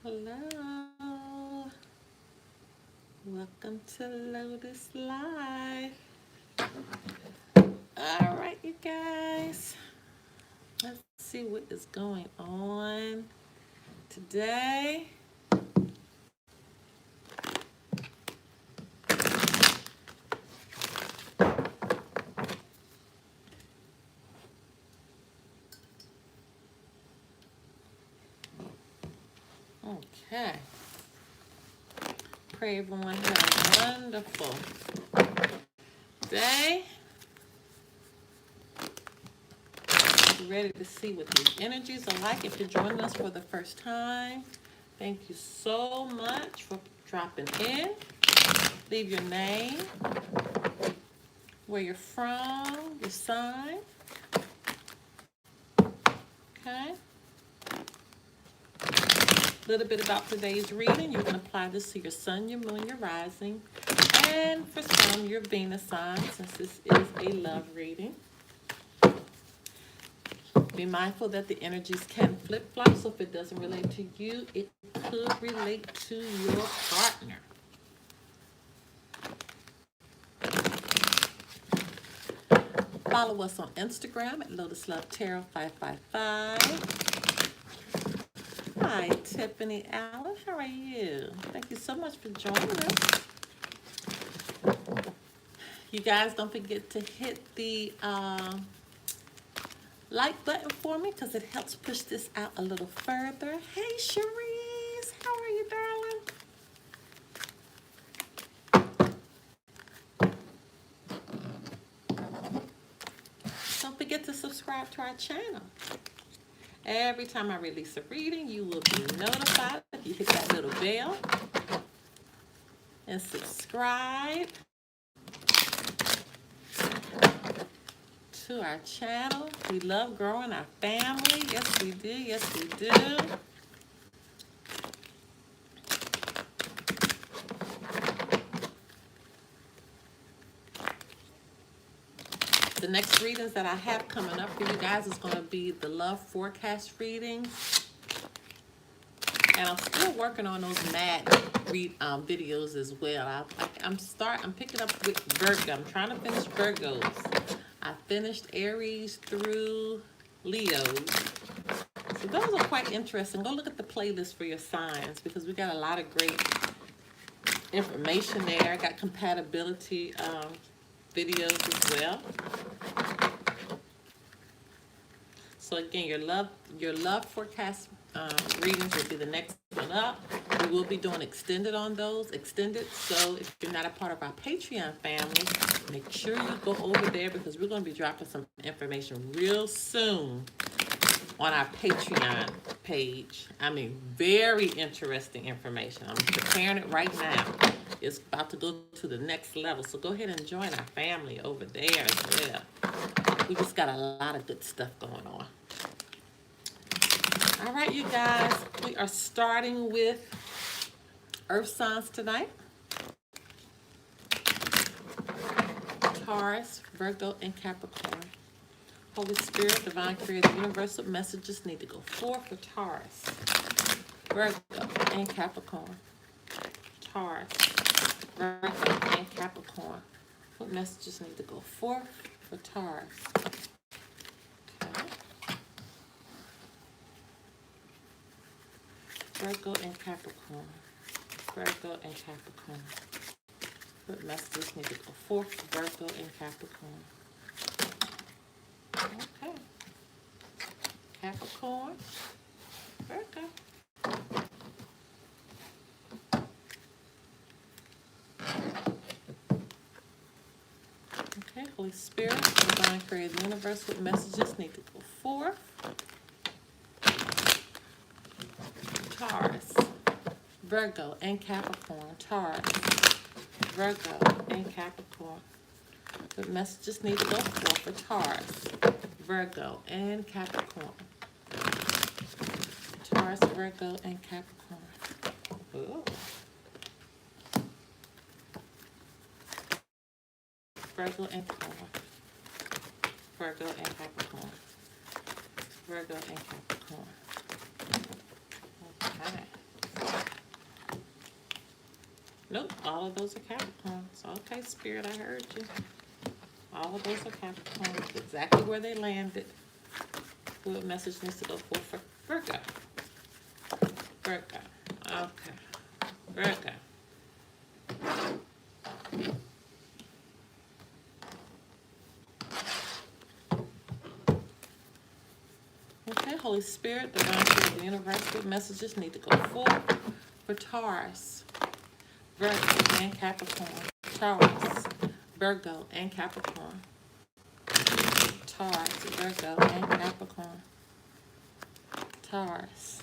Hello. Welcome to Lotus Live. All right, you guys. Let's see what is going on today. Okay. Pray everyone has a wonderful day. Be ready to see what these energies are like. If you're joining us for the first time, thank you so much for dropping in. Leave your name, where you're from, your sign. Okay. A little bit about today's reading. You can apply this to your sun, your moon, your rising, and for some, your Venus sign, since this is a love reading. Be mindful that the energies can flip-flop, so if it doesn't relate to you, it could relate to your partner. Follow us on Instagram at Lotus Love Tarot 555. Hi, Tiffany Allen. How are you? Thank you so much for joining us. You guys, don't forget to hit the like button for me because it helps push this out a little further. Hey, Cherise. How are you, darling? Don't forget to subscribe to our channel. Every time I release a reading, you will be notified if you hit that little bell and subscribe to our channel. We love growing our family. Yes, we do. Yes, we do. The next readings that I have coming up for you guys is going to be the love forecast readings. And I'm still working on those mad videos as well. I'm picking up with Virgo. I'm trying to finish Virgos. I finished Aries through Leos. So those are quite interesting. Go look at the playlist for your signs because we got a lot of great information there. I got compatibility videos as well. So again, your love forecast readings will be the next one up. We will be doing extended on those. So if you're not a part of our Patreon family, make sure you go over there because we're going to be dropping some information real soon on our Patreon page. I mean, very interesting information. I'm preparing it right now. It's about to go to the next level. So go ahead and join our family over there as well. We just got a lot of good stuff going on. All right, you guys, we are starting with Earth signs tonight. Taurus, Virgo, and Capricorn. Holy Spirit, Divine Creator, Universal messages need to go forth for Taurus, Virgo, and Capricorn. Taurus, Virgo, and Capricorn. What messages need to go forth for Taurus? Virgo and Capricorn. Virgo and Capricorn. What messages need to go forth for Virgo and Capricorn? Okay. Capricorn. Virgo. Okay, Holy Spirit, Divine Creator, Universe, what messages need to go forth? Taurus, Virgo, and Capricorn. Taurus, Virgo, and Capricorn. What messages need to go forth for Taurus, Virgo, and Capricorn. Taurus, Virgo, and Capricorn. Ooh. Virgo and Capricorn. Virgo and Capricorn. Virgo and Capricorn. Okay. Nope, all of those are Capricorns. Okay, Spirit, I heard you. All of those are Capricorns. Exactly where they landed. What message needs to go for Virgo? Virgo. Okay. Virgo. Okay, Holy Spirit, the Spirit of the universe, what messages need to go forth for Taurus, Virgo, and Capricorn. Taurus, Virgo, and Capricorn. Taurus, Virgo, and Capricorn. Taurus,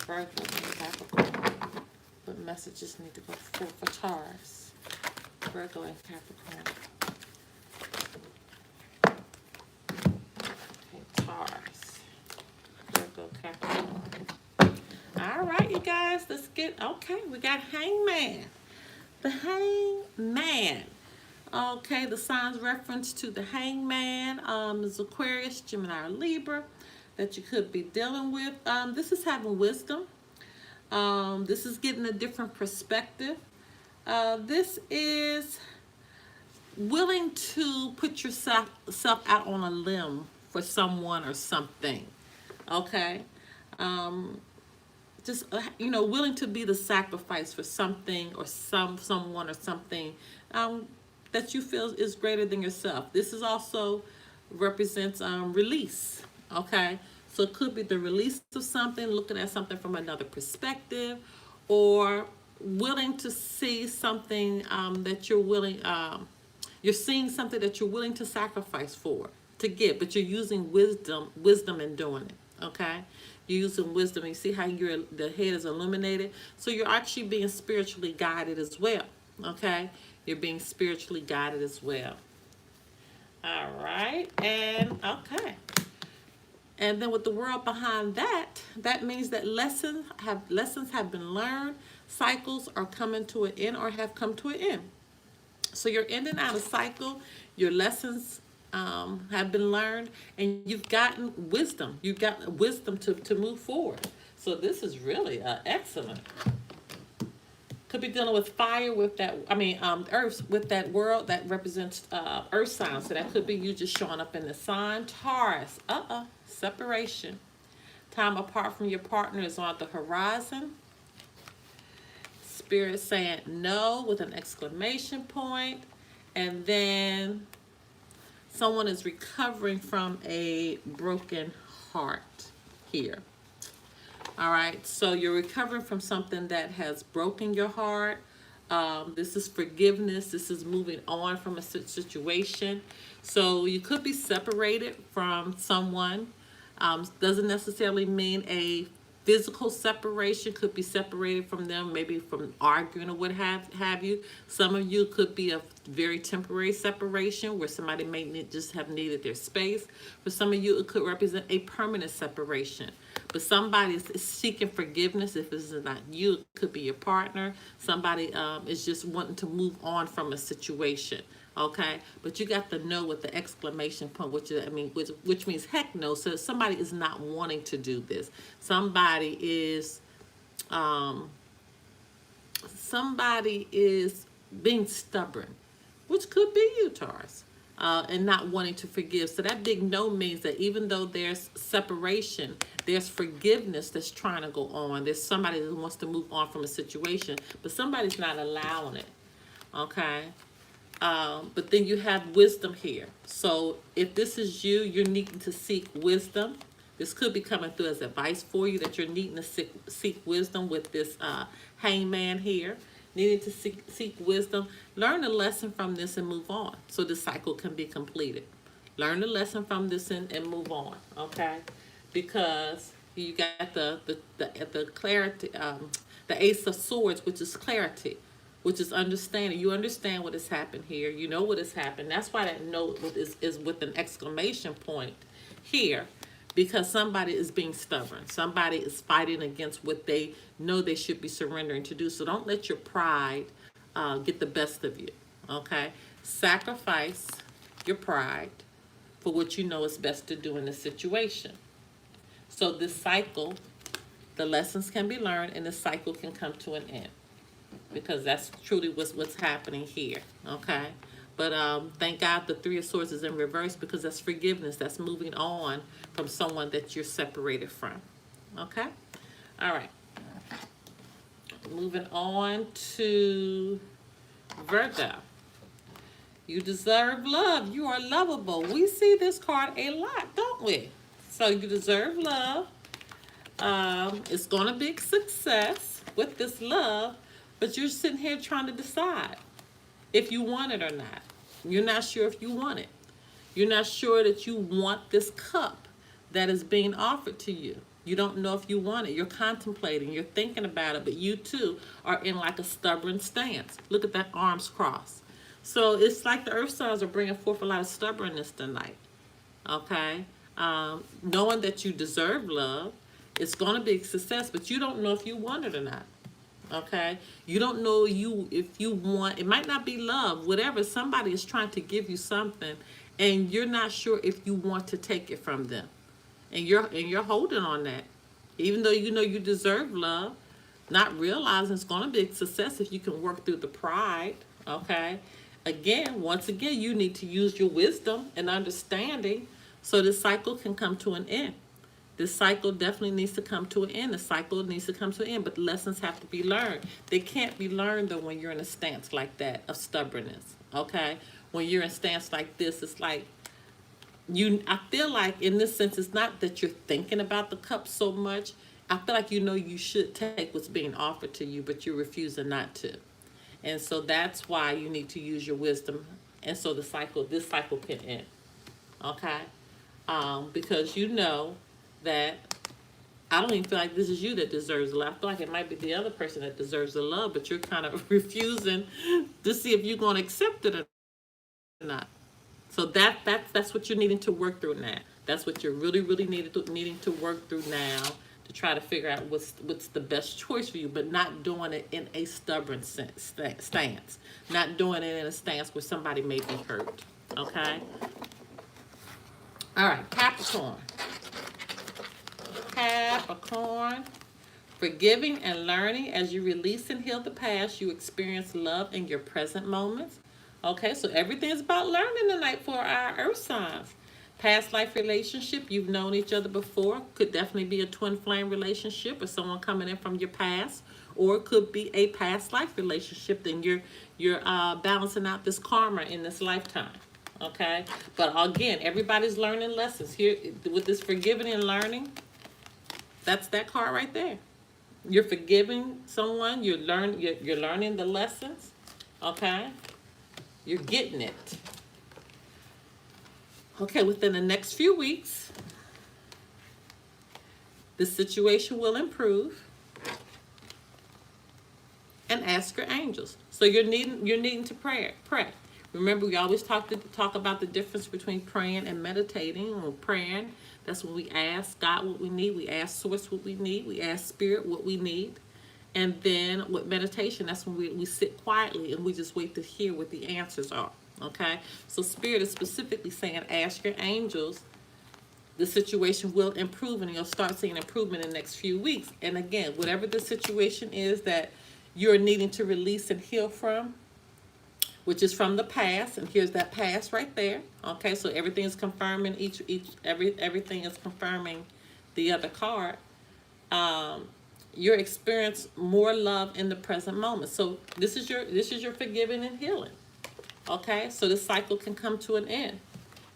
Virgo, and Capricorn. What messages need to go forth for Taurus, Virgo, and Capricorn? Okay, Taurus, Virgo, Capricorn. All right, you guys, let's get, okay, we got Hangman. The Hangman. Okay, the signs reference to the Hangman is Aquarius, Gemini, or Libra that you could be dealing with. This is having wisdom. This is getting a different perspective. This is willing to put yourself out on a limb for someone or something. Okay. Just willing to be the sacrifice for something or someone or something that you feel is greater than yourself. This is also represents release. Okay, so it could be the release of something, looking at something from another perspective, or willing to see something that you're willing. You're seeing something that you're willing to sacrifice for to get, but you're using wisdom in doing it. Okay. You're using wisdom. You see how the head is illuminated? So you're actually being spiritually guided as well. Okay? You're being spiritually guided as well. All right. And okay. And then with the world behind that, that means that lessons have been learned. Cycles are coming to an end or have come to an end. So you're ending out a cycle. Your lessons have been learned, and you've gotten wisdom. You've got wisdom to move forward. So this is really excellent. Could be dealing with fire with that. Earth with that world that represents earth signs. So that could be you just showing up in the sign. Taurus. Separation. Time apart from your partner is on the horizon. Spirit saying no with an exclamation point, and then someone is recovering from a broken heart here. All right, so you're recovering from something that has broken your heart. This is forgiveness. This is moving on from a situation. So you could be separated from someone. Doesn't necessarily mean a physical separation. Could be separated from them, maybe from arguing or what have you. Some of you could be a very temporary separation where somebody may just have needed their space. For some of you, it could represent a permanent separation. But somebody is seeking forgiveness. If this is not you, it could be your partner. Somebody is just wanting to move on from a situation. Okay, but you got the no with the exclamation point, which means heck no. So somebody is not wanting to do this. Somebody is being stubborn, which could be you, Taurus, and not wanting to forgive. So that big no means that even though there's separation, there's forgiveness that's trying to go on. There's somebody that wants to move on from a situation, but somebody's not allowing it. Okay. But then you have wisdom here. So if this is you, you're needing to seek wisdom. This could be coming through as advice for you that you're needing to seek wisdom with this hangman here. Needing to seek wisdom. Learn a lesson from this and move on so the cycle can be completed. Learn a lesson from this and move on, okay? Because you got the clarity, the Ace of Swords, which is clarity, which is understanding. You understand what has happened here. You know what has happened. That's why that note is with an exclamation point here, because somebody is being stubborn. Somebody is fighting against what they know they should be surrendering to do. So don't let your pride get the best of you, okay? Sacrifice your pride for what you know is best to do in this situation. So this cycle, the lessons can be learned and the cycle can come to an end. because that's truly what's happening here, okay? But thank God the Three of Swords is in reverse, because that's forgiveness. That's moving on from someone that you're separated from, okay? All right. Moving on to Virgo. You deserve love. You are lovable. We see this card a lot, don't we? So you deserve love. It's going to be a success with this love, but you're sitting here trying to decide if you want it or not. You're not sure if you want it. You're not sure that you want this cup that is being offered to you. You don't know if you want it. You're contemplating. You're thinking about it, but you too are in like a stubborn stance. Look at that, arms crossed. So it's like the earth signs are bringing forth a lot of stubbornness tonight, okay? Knowing that you deserve love, it's going to be a success, but you don't know if you want it or not, okay? You don't know if you want, it might not be love, whatever. Somebody is trying to give you something, and you're not sure if you want to take it from them. And you're holding on that. Even though you know you deserve love, not realizing it's going to be a success if you can work through the pride, okay? Again, once again, you need to use your wisdom and understanding so this cycle can come to an end. This cycle definitely needs to come to an end. The cycle needs to come to an end, but lessons have to be learned. They can't be learned, though, when you're in a stance like that of stubbornness, okay? When you're in a stance like this, it's like, I feel like in this sense, it's not that you're thinking about the cup so much. I feel like you know you should take what's being offered to you, but you're refusing not to. And so that's why you need to use your wisdom. And so this cycle can end, okay? Because you know that I don't even feel like this is you that deserves the love. I feel like it might be the other person that deserves the love, but you're kind of refusing to see if you're going to accept it or not. So that's what you're needing to work through now. That's what you're really needing to work through now, to try to figure out what's the best choice for you, but not doing it in a stubborn stance. Not doing it in a stance where somebody may be hurt. Okay? All right, Capricorn. Capricorn. Forgiving and learning. As you release and heal the past, you experience love in your present moments. Okay, so everything is about learning tonight for our earth signs. Past life relationship, you've known each other before. Could definitely be a twin flame relationship or someone coming in from your past. Or it could be a past life relationship. Then you're balancing out this karma in this lifetime. Okay, but again, everybody's learning lessons. Here, with this forgiving and learning, that's that card right there. You're forgiving someone. You're learning the lessons. Okay, you're getting it. Okay, within the next few weeks, the situation will improve. And ask your angels. So you're needing to pray. Remember, we always talk about the difference between praying and meditating. When we're praying, that's when we ask God what we need. We ask Source what we need. We ask Spirit what we need. And then with meditation, that's when we sit quietly and we just wait to hear what the answers are. Okay? So Spirit is specifically saying, ask your angels. The situation will improve, and you'll start seeing improvement in the next few weeks. And again, whatever the situation is that you're needing to release and heal from, which is from the past, and here's that past right there. Okay, so everything is confirming everything is confirming the other card. You're experiencing more love in the present moment. So this is your forgiving and healing. Okay, so this cycle can come to an end.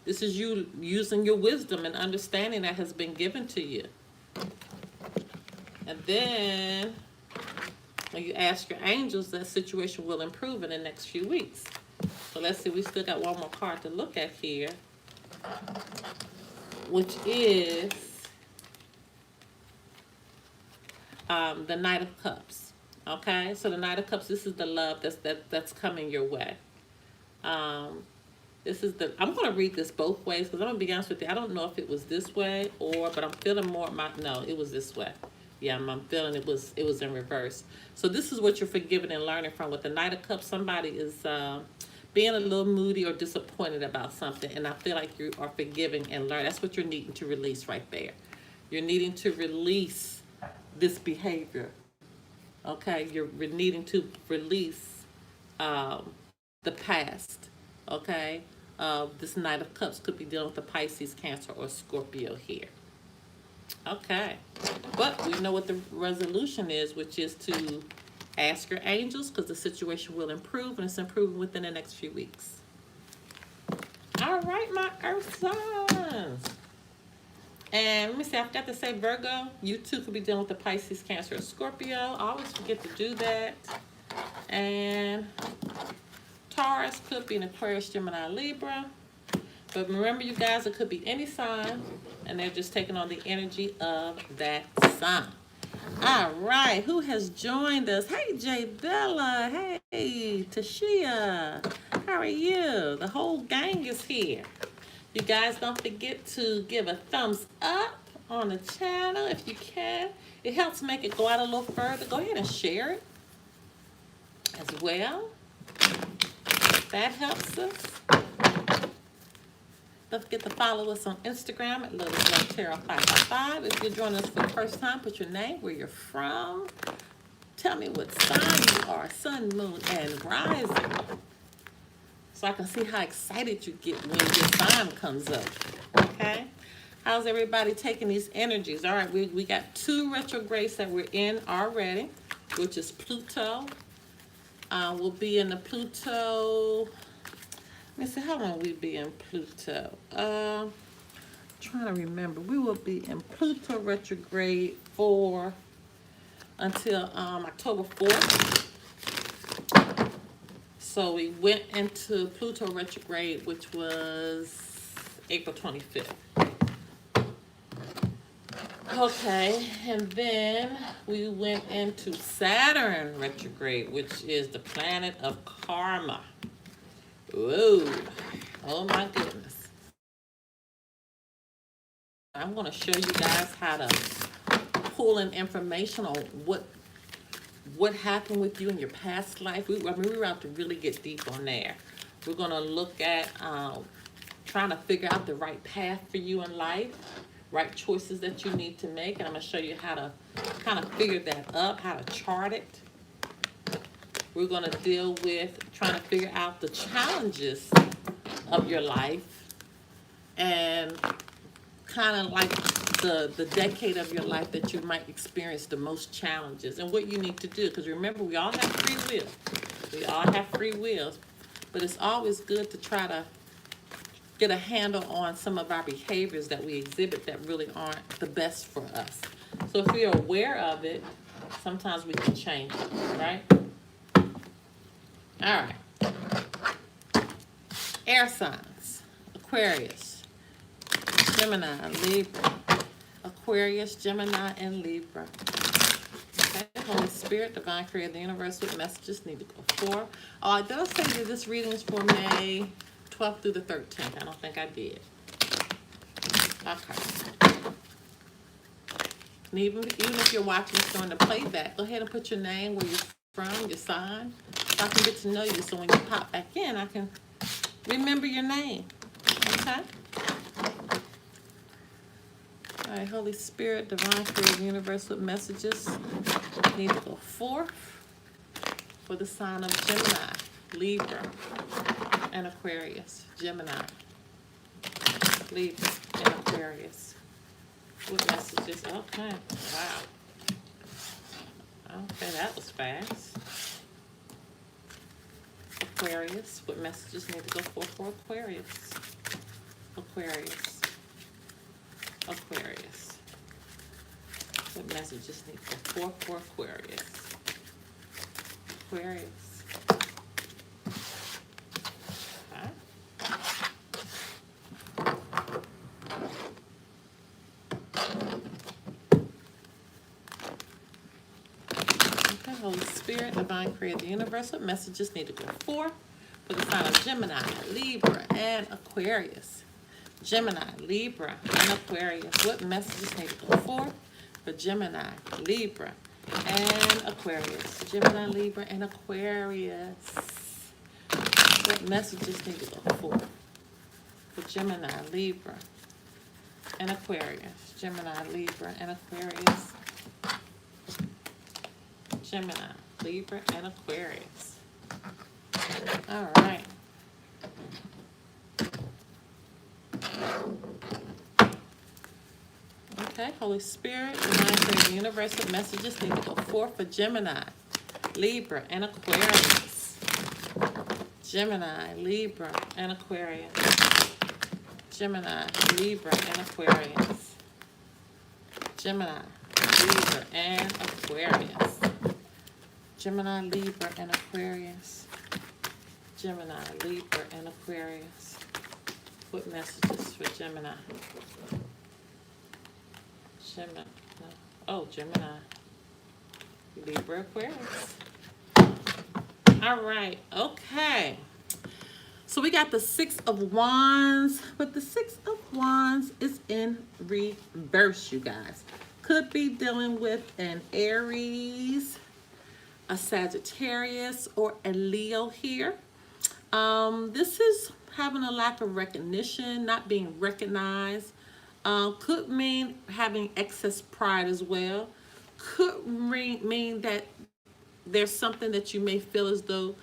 This is you using your wisdom and understanding that has been given to you. And then when you ask your angels, that situation will improve in the next few weeks. So let's see, we still got one more card to look at here, which is the Knight of Cups. Okay, so the Knight of Cups, this is the love that's coming your way. I'm going to read this both ways, because I'm going to be honest with you, I don't know if it was this way but I'm feeling more, no, it was this way. Yeah, I'm feeling it was in reverse. So this is what you're forgiving and learning from. With the Knight of Cups, somebody is being a little moody or disappointed about something, and I feel like you are forgiving and learning. That's what you're needing to release right there. You're needing to release this behavior, Okay, you're needing to release the past. Okay, this Knight of Cups could be dealing with a Pisces, Cancer, or Scorpio here. Okay, but we know what the resolution is, which is to ask your angels, because the situation will improve, and it's improving within the next few weeks. All right, my Earth signs. And let me see, I forgot to say Virgo. You too could be dealing with the Pisces, Cancer, or Scorpio. I always forget to do that. And Taurus could be an Aquarius, Gemini, Libra. But remember, you guys, it could be any sign, and they're just taking on the energy of that sign. All right, who has joined us? Hey, Jay Bella. Hey, Tashia. How are you? The whole gang is here. You guys don't forget to give a thumbs up on the channel if you can. It helps make it go out a little further. Go ahead and share it as well. That helps us. Don't forget to follow us on Instagram at Lotus 555. If you're joining us for the first time, put your name, where you're from. Tell me what sign you are, sun, moon, and rising. So I can see how excited you get when your sign comes up. Okay? How's everybody taking these energies? All right, we got 2 retrogrades that we're in already, which is Pluto. We'll be in the Pluto. Let me see, how long we be in Pluto? Trying to remember. We will be in Pluto retrograde until October 4th. So we went into Pluto retrograde, which was April 25th. Okay, and then we went into Saturn retrograde, which is the planet of karma. Whoa, oh my goodness. I'm going to show you guys how to pull in information on what happened with you in your past life. We were about to really get deep on there. We're going to look at trying to figure out the right path for you in life, right choices that you need to make. And I'm going to show you how to kind of figure that up, how to chart it. We're going to deal with trying to figure out the challenges of your life and kind of like the decade of your life that you might experience the most challenges and what you need to do. Because remember, we all have free will. We all have free wills. But it's always good to try to get a handle on some of our behaviors that we exhibit that really aren't the best for us. So if we're aware of it, sometimes we can change it, right? All right. Air signs: Aquarius, Gemini, Libra. Aquarius, Gemini, and Libra. Okay. Holy Spirit, Divine Creator of the Universe, what messages need to go for? Oh, did I say that this reading is for May 12th through the 13th? I don't think I did. Okay. And even if you're watching this during the playback, go ahead and put your name, where you're from, your sign, so I can get to know you. So when you pop back in, I can remember your name. Okay? All right, Holy Spirit, Divine Creator of the Universe, what messages need to go forth for the sign of Gemini, Libra, and Aquarius? Gemini, Libra, and Aquarius. What messages? Okay, wow. Okay, that was fast. Aquarius, what messages need to go forth for Aquarius? Aquarius. Aquarius. What messages need to go forth for Aquarius? Aquarius. Okay. Okay, Holy Spirit, Divine Creator of the Universe, what messages need to go forth for the sign of Gemini, Libra, and Aquarius? Gemini, Libra, and Aquarius. What messages need to go forth for Gemini, Libra, and Aquarius? Gemini, Libra, and Aquarius. What messages need to go forth for Gemini, Libra, and Aquarius? Gemini, Libra, and Aquarius. Gemini, Libra, and Aquarius. All right. Okay, Holy Spirit, Divine Creative Universal Messages need to go forth for Gemini, Libra, and Aquarius. Gemini, Libra, and Aquarius. Gemini, Libra, and Aquarius. Gemini, Libra, and Aquarius. Gemini, Libra, and Aquarius. Gemini, Libra, and Aquarius. What messages for Gemini? Gemini. Oh, Gemini. Libra, Aquarius. All right. Okay. So we got the Six of Wands, but the Six of Wands is in reverse, you guys. Could be dealing with an Aries, a Sagittarius, or a Leo here. This is having a lack of recognition, not being recognized. Could mean having excess pride as well. Could mean that there's something that you may feel as though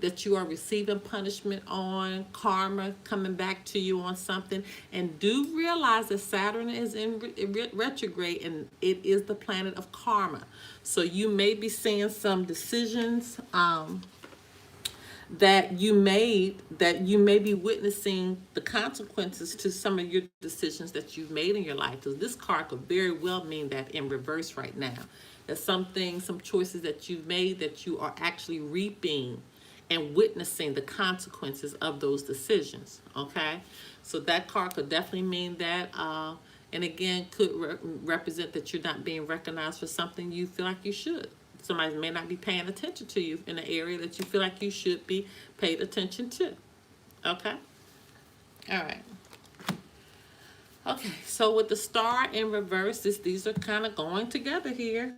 that you are receiving punishment on, karma coming back to you on something. And do realize that Saturn is in retrograde, and it is the planet of karma. So you may be seeing some decisions that you made, that you may be witnessing the consequences to some of your decisions that you've made in your life. Because this card could very well mean that in reverse right now. That some things, some choices that you've made, that you are actually reaping and witnessing the consequences of those decisions. Okay, so that card could definitely mean that, and again, could represent that you're not being recognized for something you feel like you should. Somebody may not be paying attention to you in an area that you feel like you should be paid attention to. Okay, all right. Okay, so with the Star in reverse, these are kind of going together here.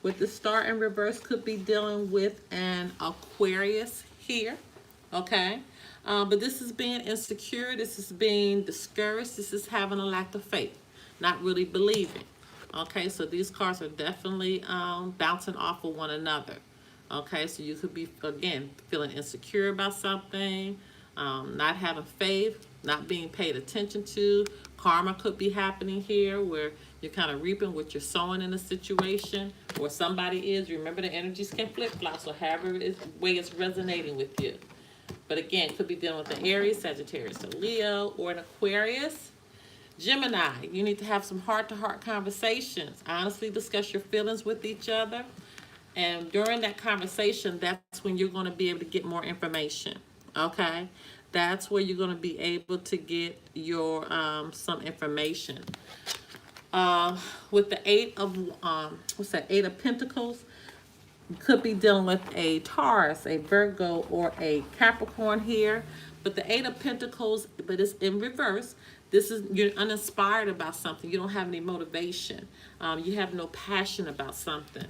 With the Star in reverse, could be dealing with an Aquarius here, okay? But this is being insecure, this is being discouraged, this is having a lack of faith, not really believing, okay? So these cards are definitely bouncing off of one another, okay? So you could be, again, feeling insecure about something, not having faith, not being paid attention to. Karma could be happening here where you're kind of reaping what you're sowing in a situation, or somebody is. Remember, the energies can flip-flop, so however way it's resonating with you. But again, could be dealing with an Aries, Sagittarius, a Leo, or an Aquarius. Gemini, you need to have some heart-to-heart conversations. Honestly discuss your feelings with each other. And during that conversation, that's when you're going to be able to get more information, okay? That's where you're going to be able to get your some information. With the Eight of Eight of Pentacles, you could be dealing with a Taurus, a Virgo, or a Capricorn here. But the Eight of Pentacles, but it's in reverse. This is, you're uninspired about something. You don't have any motivation. You have no passion about something.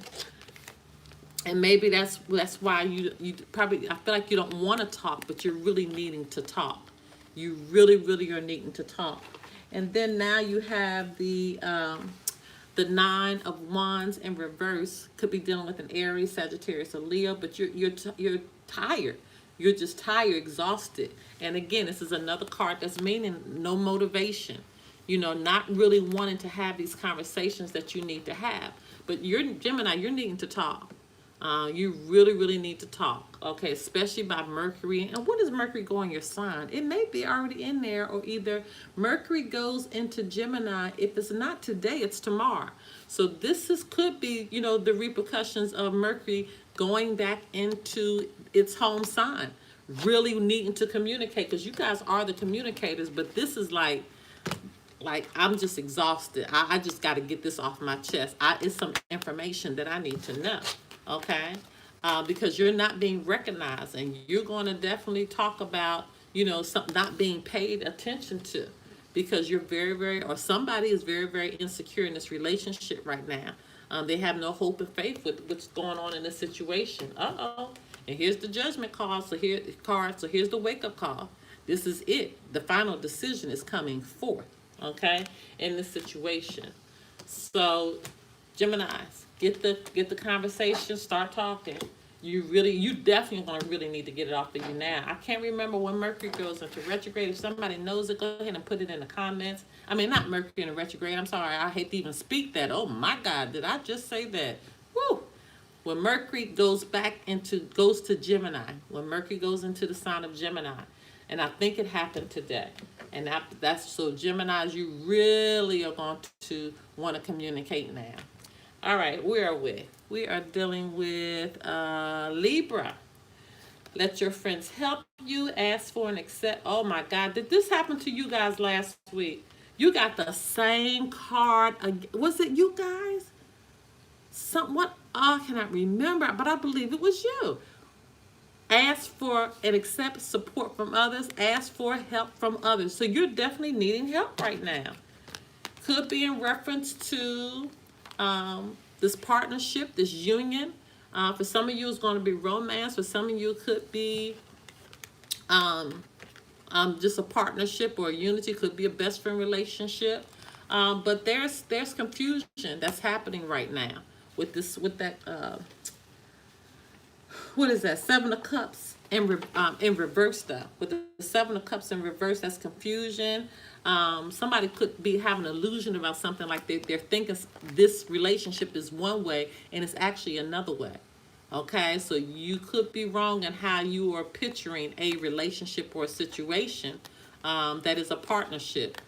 And maybe that's why you probably, I feel like you don't want to talk, but you're really needing to talk. You really, really are needing to talk. And then now you have the Nine of Wands in reverse. Could be dealing with an Aries, Sagittarius, or Leo, but you're tired. You're just tired, exhausted. And again, this is another card that's meaning no motivation. You know, not really wanting to have these conversations that you need to have. But you're Gemini, you're needing to talk. You really, really need to talk, okay, especially by Mercury. And what is Mercury going your sign? It may be already in there, or either Mercury goes into Gemini. If it's not today, it's tomorrow. So this could be, you know, the repercussions of Mercury going back into its home sign. Really needing to communicate, because you guys are the communicators, but this is like I'm just exhausted. I just got to get this off my chest. It's some information that I need to know. Okay, because you're not being recognized, and you're going to definitely talk about, you know, something not being paid attention to, because you're very, very, or somebody is very, very insecure in this relationship right now. They have no hope and faith with what's going on in this situation. And here's the judgment call. So here's the wake up call. This is it. The final decision is coming forth. Okay, in this situation. So Geminis, get the conversation, start talking. You definitely gonna really need to get it off of you now. I can't remember when Mercury goes into retrograde. If somebody knows it, go ahead and put it in the comments. I mean, not Mercury in retrograde. I'm sorry, I hate to even speak that. Oh my God, did I just say that? Woo! When Mercury goes to Gemini, when Mercury goes into the sign of Gemini, and I think it happened today. And that's so Geminis, you really are going to want to communicate now. All right, where are we? We are dealing with Libra. Let your friends help you. Ask for and accept. Oh my God, did this happen to you guys last week? You got the same card. Was it you guys? What? Oh, I cannot remember, but I believe it was you. Ask for and accept support from others. Ask for help from others. So you're definitely needing help right now. Could be in reference to this partnership, this union. For some of you, it's going to be romance. For some of you, it could be just a partnership or a unity. Could be a best friend relationship. But there's confusion that's happening right now with that. What is that? Seven of Cups in reverse stuff. With the Seven of Cups in reverse, that's confusion. Somebody could be having an illusion about something, like they're thinking this relationship is one way and it's actually another way. Okay, so you could be wrong in how you are picturing a relationship or a situation that is a partnership.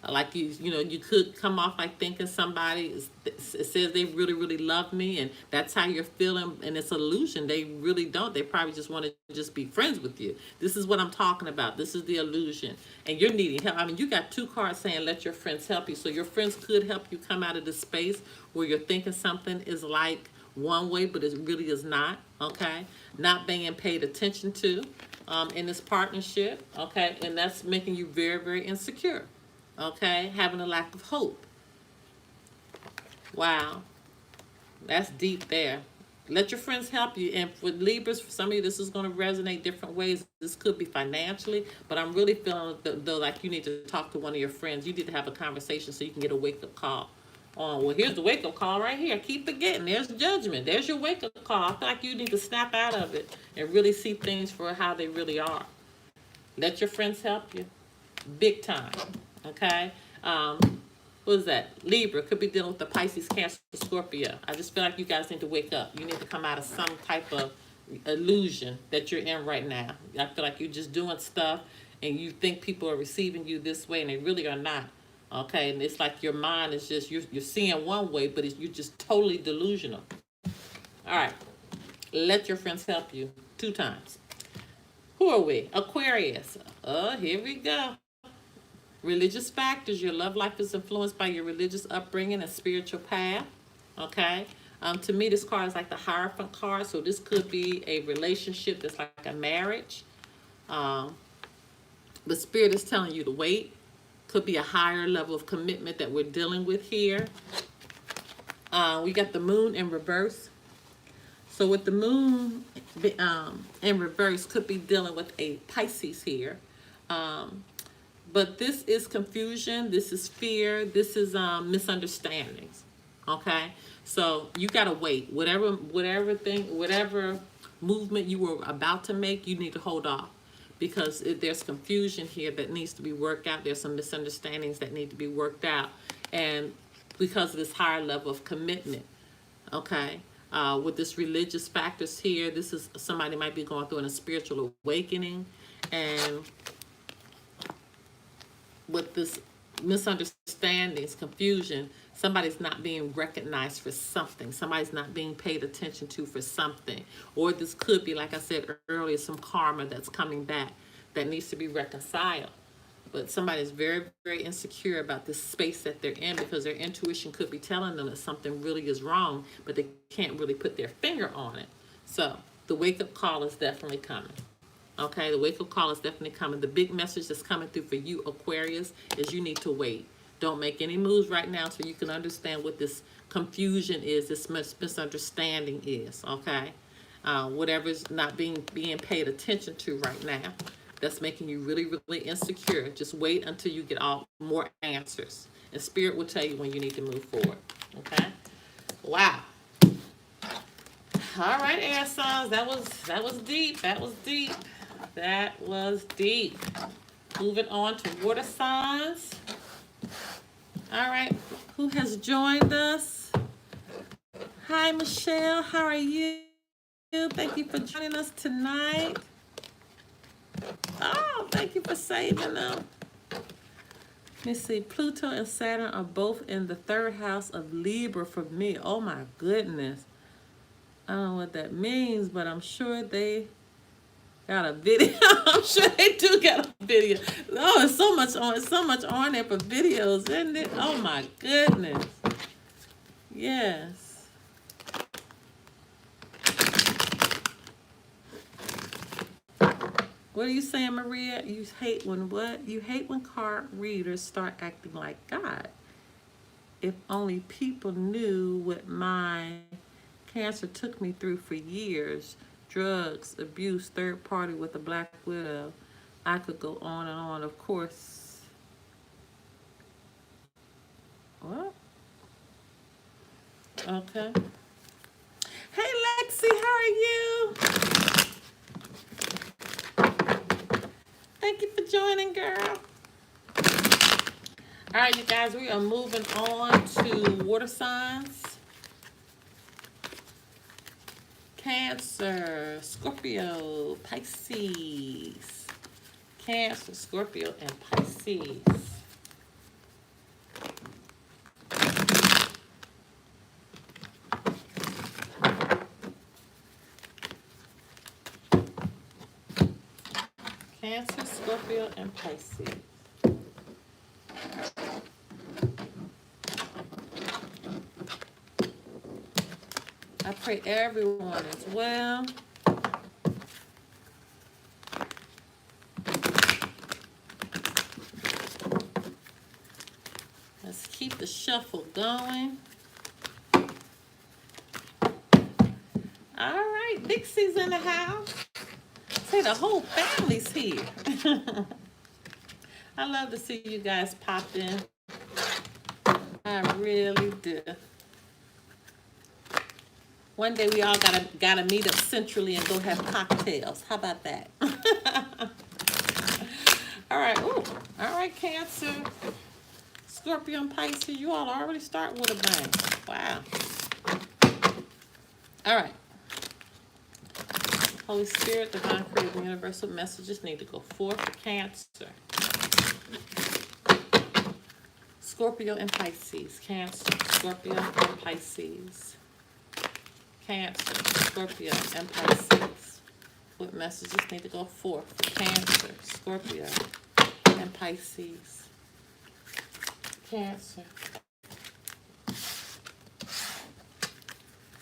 Like you could come off like thinking somebody it says they really, really love me, and that's how you're feeling, and it's an illusion. They really don't. They probably just want to just be friends with you. This is what I'm talking about. This is the illusion, and you're needing help. I mean, you got two cards saying let your friends help you. So your friends could help you come out of this space where you're thinking something is like one way, but it really is not. Okay, not being paid attention to in this partnership. Okay, and that's making you very, very insecure. Okay, having a lack of hope. Wow, that's deep there. Let your friends help you. And for Libras, for some of you, this is going to resonate different ways. This could be financially, but I'm really feeling though like you need to talk to one of your friends. You need to have a conversation so you can get a wake-up call. Well, here's the wake-up call right here. Keep forgetting. There's judgment. There's your wake-up call. I feel like you need to snap out of it and really see things for how they really are. Let your friends help you. Big time. Okay, what is that? Libra could be dealing with the Pisces, Cancer, Scorpio. I just feel like you guys need to wake up. You need to come out of some type of illusion that you're in right now. I feel like you're just doing stuff and you think people are receiving you this way and they really are not. Okay, and it's like your mind is just, you're seeing one way, but you're just totally delusional. All right, let your friends help you 2 times. Who are we? Aquarius. Oh, here we go. Religious factors. Your love life is influenced by your religious upbringing and spiritual path. Okay. To me, this card is like the Hierophant card. So this could be a relationship that's like a marriage. The Spirit is telling you to wait. Could be a higher level of commitment that we're dealing with here. We got the Moon in reverse. So with the Moon in reverse, could be dealing with a Pisces here. But this is confusion, this is fear, this is misunderstandings. Okay, so you gotta wait. Whatever movement you were about to make, you need to hold off, because there's confusion here that needs to be worked out. There's some misunderstandings that need to be worked out, and because of this higher level of commitment. Okay, with this religious factors here, this is somebody might be going through a spiritual awakening, and with this misunderstandings, confusion, somebody's not being recognized for something. Somebody's not being paid attention to for something. Or this could be, like I said earlier, some karma that's coming back that needs to be reconciled. But somebody's very, very insecure about this space that they're in, because their intuition could be telling them that something really is wrong, but they can't really put their finger on it. So the wake-up call is definitely coming. Okay, the wake-up call is definitely coming. The big message that's coming through for you, Aquarius, is you need to wait. Don't make any moves right now so you can understand what this confusion is, this misunderstanding is, okay? Whatever's not being paid attention to right now, that's making you really, really insecure. Just wait until you get more answers. And Spirit will tell you when you need to move forward, okay? Wow. All right, air signs. That was deep. That was deep. That was deep. Moving on to water signs. All right. Who has joined us? Hi, Michelle. How are you? Thank you for joining us tonight. Oh, thank you for saving them. Let me see. Pluto and Saturn are both in the 3rd house of Libra for me. Oh my goodness. I don't know what that means, but I'm sure they got a video. I'm sure they do got a video. Oh, it's so much on. It's so much on there for videos, isn't it? Oh my goodness. Yes. What are you saying, Maria? You hate when what? You hate when card readers start acting like God. If only people knew what my Cancer took me through for years. Drugs, abuse, third party with a black widow. I could go on and on. Of course. What? Okay. Hey, Lexi, how are you? Thank you for joining, girl. All right, you guys, we are moving on to water signs. Cancer, Scorpio, Pisces. Cancer, Scorpio, and Pisces. Cancer, Scorpio, and Pisces. I pray everyone is well. Let's keep the shuffle going. All right, Dixie's in the house. Say the whole family's here. I love to see you guys pop in. I really do. One day we all gotta meet up centrally and go have cocktails. How about that? All right. Ooh. All right, Cancer, Scorpio, and Pisces. You all already start with a bang. Wow. All right. Holy Spirit, Divine Creator, Universal Messages need to go forth for Cancer, Scorpio, and Pisces. Cancer, Scorpio, and Pisces. Cancer, Scorpio, and Pisces. What messages need to go forth for Cancer, Scorpio, and Pisces? Cancer,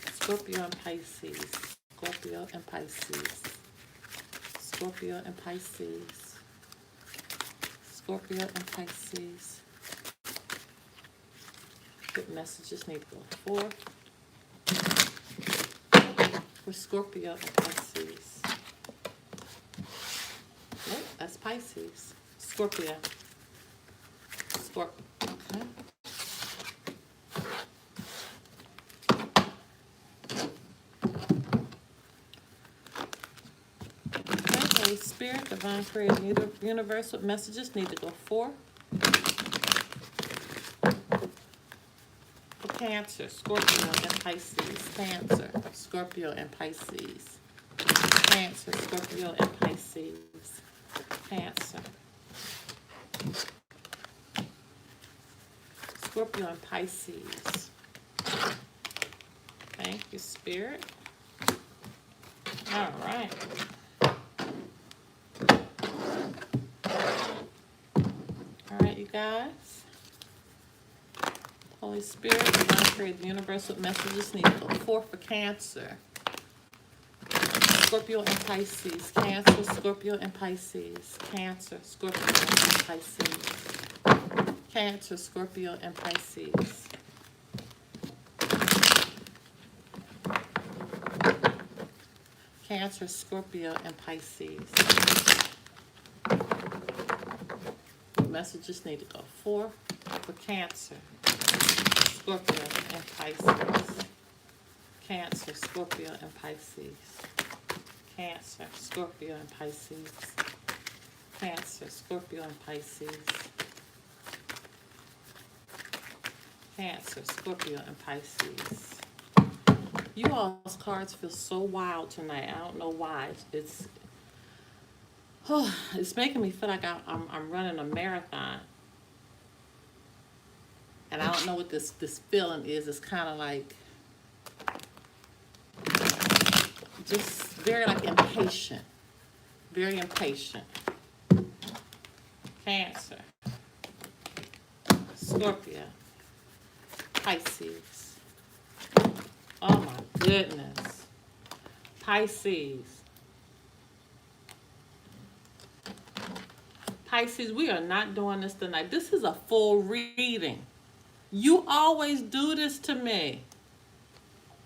Scorpio, and Pisces. Scorpio, and Pisces. Scorpio, and Pisces. Scorpio, and Pisces. What messages need to go forth for Scorpio and Pisces? Nope, that's Pisces. Scorpio. Okay. Holy Spirit, Divine Creator, Universe, what messages need to go forth for Cancer, Scorpio, and Pisces? Cancer, Scorpio, and Pisces. Cancer, Scorpio, and Pisces. Cancer, Scorpio, and Pisces. Thank you, Spirit. All right. All right, you guys. Holy Spirit, Divine Creator, the universal messages need to go forth for Cancer, Scorpio, and Pisces. Cancer, Scorpio, and Pisces. Cancer, Scorpio, and Pisces. Cancer, Scorpio, and Pisces. Cancer, Scorpio, and Pisces. Messages need to go forth for Cancer, Scorpio, and Pisces. Cancer, Scorpio, and Pisces. Cancer, Scorpio, and Pisces. Cancer, Scorpio, and Pisces. Cancer, Scorpio, and Pisces. You all's cards feel so wild tonight. I don't know why. It's making me feel like I'm running a marathon. And I don't know what this feeling is. It's kind of like just very like impatient. Very impatient. Cancer. Scorpio. Pisces. Oh my goodness. Pisces. Pisces, we are not doing this tonight. This is a full reading. You always do this to me.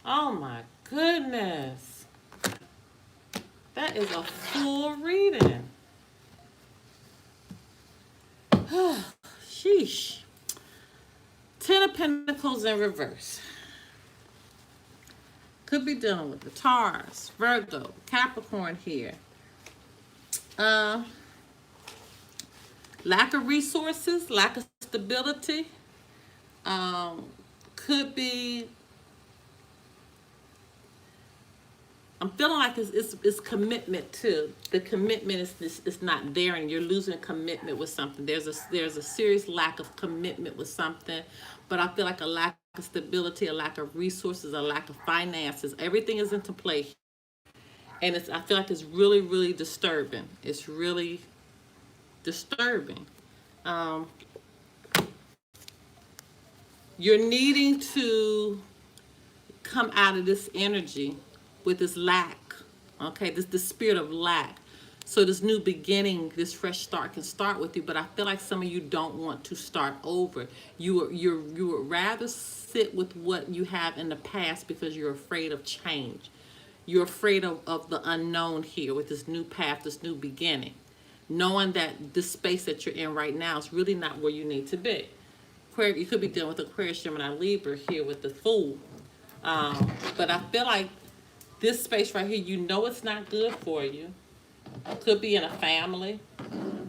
Oh my goodness. That is a full reading. Sheesh. 10 of Pentacles in reverse. Could be dealing with the Taurus, Virgo, Capricorn here. Lack of resources, lack of stability. Could be, I'm feeling like it's commitment too. The commitment is not there, and you're losing commitment with something. There's a serious lack of commitment with something, but I feel like a lack of stability, a lack of resources, a lack of finances. Everything is into play, and I feel like it's really, really disturbing. It's really disturbing. You're needing to come out of this energy with this lack, okay? This spirit of lack. So this new beginning, this fresh start can start with you, but I feel like some of you don't want to start over. You would rather sit with what you have in the past because you're afraid of change. You're afraid of the unknown here with this new path, this new beginning. Knowing that this space that you're in right now is really not where you need to be. You could be dealing with Aquarius, Gemini, Libra here with the Fool. But I feel like this space right here, you know it's not good for you. Could be in a family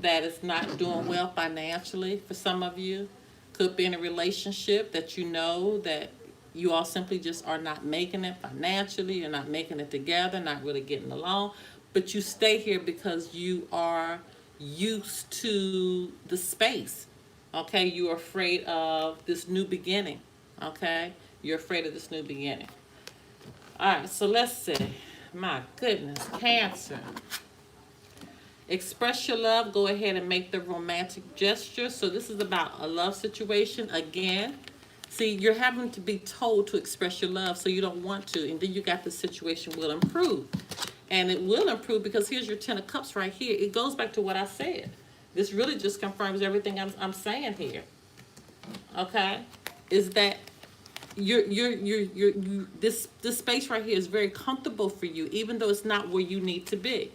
that is not doing well financially for some of you. Could be in a relationship that you know that you all simply just are not making it financially. You're not making it together, not really getting along. But you stay here because you are used to the space. Okay, you're afraid of this new beginning. Okay, you're afraid of this new beginning. All right, so let's see. My goodness, Cancer. Express your love. Go ahead and make the romantic gesture. So this is about a love situation again. See, you're having to be told to express your love, so you don't want to, and then you got the situation will improve. And it will improve because here's your 10 of Cups right here. It goes back to what I said. This really just confirms everything I'm saying here. Okay? Is that this space right here is very comfortable for you, even though it's not where you need to be.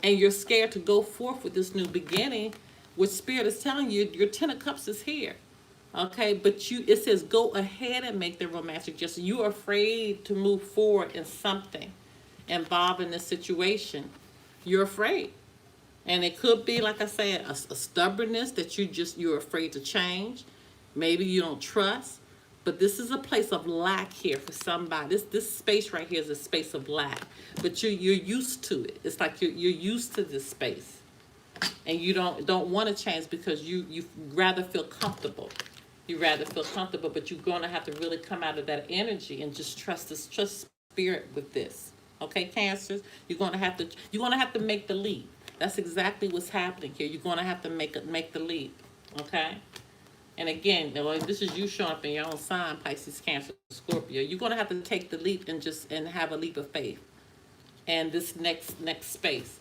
And you're scared to go forth with this new beginning, which Spirit is telling you your 10 of Cups is here. Okay, but it says go ahead and make the romantic gesture. You're afraid to move forward in something involving this situation. You're afraid. And it could be, like I said, a stubbornness that you're afraid to change. Maybe you don't trust. But this is a place of lack here for somebody. This space right here is a space of lack. But you're used to it. It's like you're used to this space. And you don't want to change because you rather feel comfortable. You rather feel comfortable, but you're going to have to really come out of that energy and just trust Spirit with this. Okay, Cancers? You're going to have to make the leap. That's exactly what's happening here. You're going to have to make the leap. Okay? And again, this is you showing up in your own sign, Pisces, Cancer, Scorpio. You're going to have to take the leap and have a leap of faith. And this next space.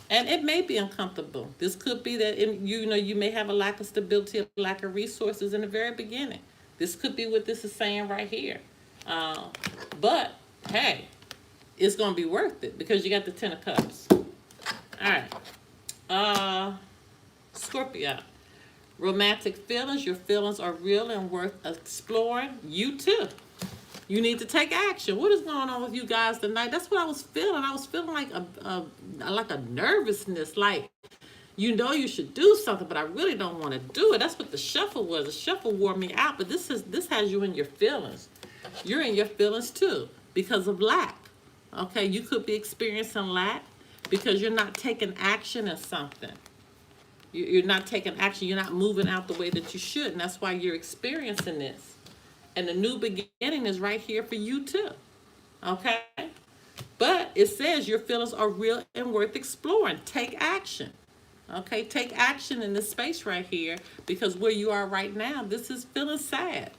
And it may be uncomfortable. This could be that you may have a lack of stability, a lack of resources in the very beginning. This could be what this is saying right here. But hey, it's gonna be worth it because you got the 10 of Cups. All right, Scorpio, Romantic feelings. Your feelings are real and worth exploring. You too. You need to take action. What is going on with you guys tonight? That's what I was feeling. I was feeling like a nervousness, like you know you should do something, but I really don't want to do it. That's what the shuffle was. The shuffle wore me out, but this has you in your feelings. You're in your feelings too because of lack. Okay, you could be experiencing lack because you're not taking action in something. You're not taking action. You're not moving out the way that you should, and that's why you're experiencing this. And the new beginning is right here for you too. Okay? But it says your feelings are real and worth exploring. Take action. Okay? Take action in this space right here because where you are right now, this is feeling sad.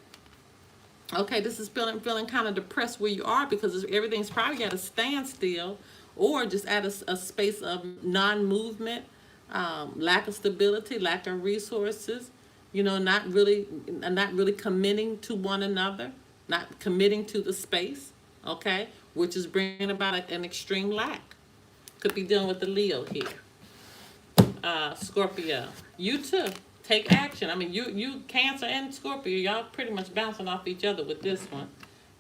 Okay, this is feeling kind of depressed where you are because everything's probably at a standstill or just at a space of non-movement, lack of stability, lack of resources, you know, not really committing to one another, not committing to the space, okay, which is bringing about an extreme lack. Could be dealing with the Leo here. Scorpio, you too. Take action. I mean, you Cancer and Scorpio, y'all pretty much bouncing off each other with this one.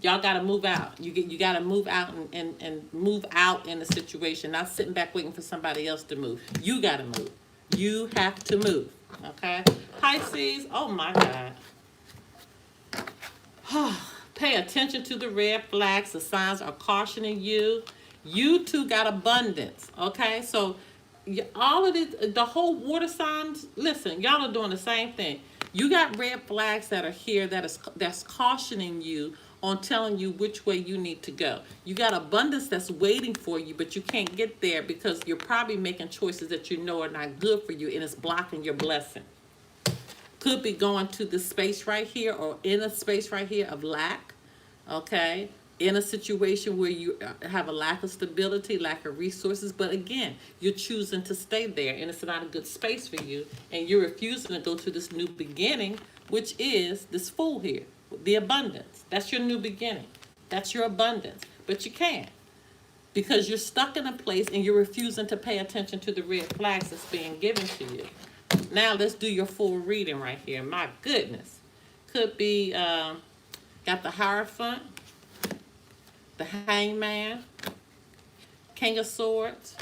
Y'all got to move out. You got to move out and move out in the situation, not sitting back waiting for somebody else to move. You got to move. You have to move. Okay? Pisces, oh my God. Pay attention to the red flags. The signs are cautioning you. You too got abundance. Okay? So all of this, the whole water signs, listen, y'all are doing the same thing. You got red flags that are here that's cautioning you on telling you which way you need to go. You got abundance that's waiting for you, but you can't get there because you're probably making choices that you know are not good for you, and it's blocking your blessing. Could be going to the space right here or in a space right here of lack, okay? In a situation where you have a lack of stability, lack of resources, but again, you're choosing to stay there and it's not a good space for you, and you're refusing to go to this new beginning, which is this Fool here, the abundance. That's your new beginning. That's your abundance, but you can't because you're stuck in a place and you're refusing to pay attention to the red flags that's being given to you. Now let's do your full reading right here. My goodness. Could be, got the Hierophant, the Hangman, King of Swords,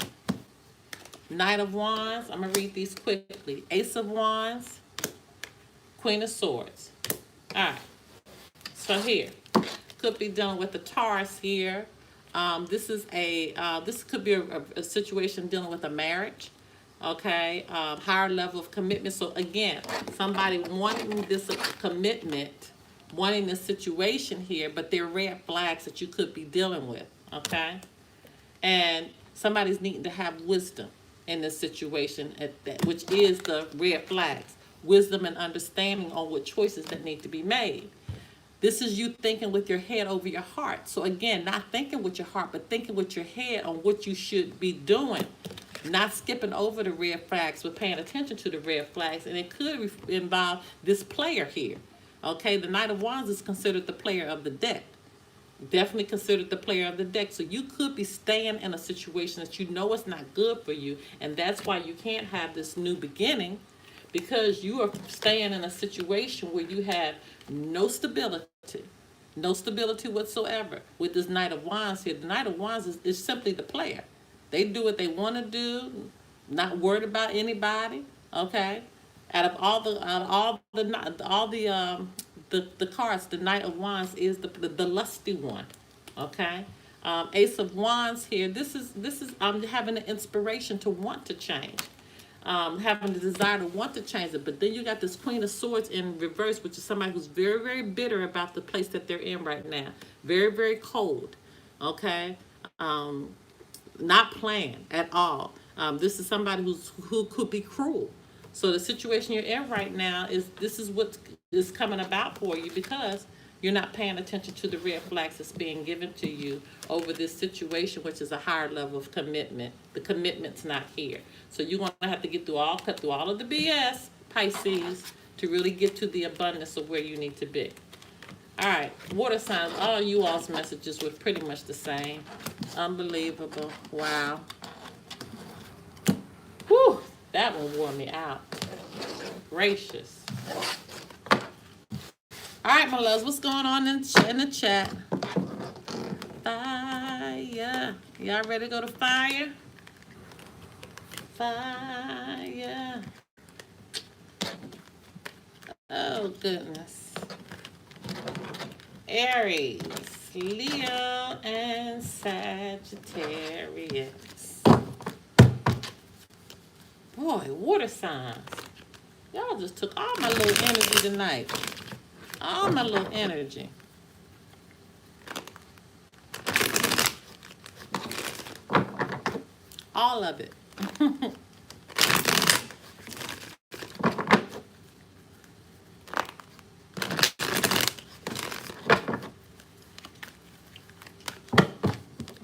Knight of Wands. I'm going to read these quickly. Ace of Wands, Queen of Swords. All right. So here, could be dealing with the Taurus here. This could be a situation dealing with a marriage. Okay, higher level of commitment. So again, somebody wanting this commitment, wanting this situation here, but they're red flags that you could be dealing with, okay? And somebody's needing to have wisdom in this situation, which is the red flags. Wisdom and understanding on what choices that need to be made. This is you thinking with your head over your heart. So again, not thinking with your heart, but thinking with your head on what you should be doing. Not skipping over the red flags, but paying attention to the red flags. And it could involve this player here. Okay, the Knight of Wands is considered the player of the deck. Definitely considered the player of the deck. So you could be staying in a situation that you know is not good for you. And that's why you can't have this new beginning, because you are staying in a situation where you have no stability. No stability whatsoever. With this Knight of Wands here, the Knight of Wands is simply the player. They do what they want to do, not worried about anybody. Okay, out of all the cards, the Knight of Wands is the lusty one. Okay, Ace of Wands here. This is having an inspiration to want to change, having the desire to want to change it. But then you got this Queen of Swords in reverse, which is somebody who's very, very bitter about the place that they're in right now. Very, very cold. Okay. Not playing at all. This is somebody who could be cruel. So the situation you're in right now this is what is coming about for you because you're not paying attention to the red flags that's being given to you over this situation, which is a higher level of commitment. The commitment's not here. So you're going to have to cut through all of the BS, Pisces, to really get to the abundance of where you need to be. All right, water signs, all you all's messages were pretty much the same. Unbelievable. Wow. Whew, that one wore me out. gracious. All right, my loves, what's going on in the chat? Fire. Y'all ready to go to fire? Fire. Oh, goodness. Aries, Leo, and Sagittarius. Boy, water signs. Y'all just took all my little energy tonight. All my little energy. All of it.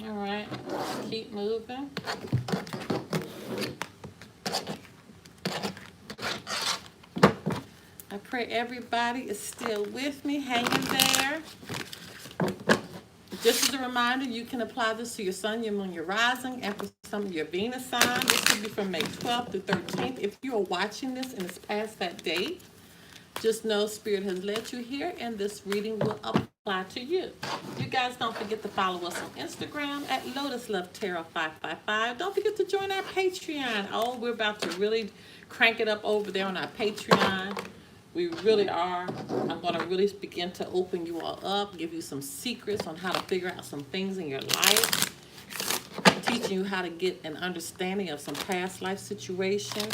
All right, keep moving. I pray everybody is still with me, hanging there. Just as a reminder, you can apply this to your sun, your moon, your rising, and for some of your Venus sign. This could be from May 12th through 13th. If you are watching this and it's past that date, just know Spirit has led you here, and this reading will apply to you. You guys don't forget to follow us on Instagram at Lotus Love Tarot 555. Don't forget to join our Patreon. Oh, we're about to really crank it up over there on our Patreon. We really are. I'm going to really begin to open you all up, give you some secrets on how to figure out some things in your life, teaching you how to get an understanding of some past life situations.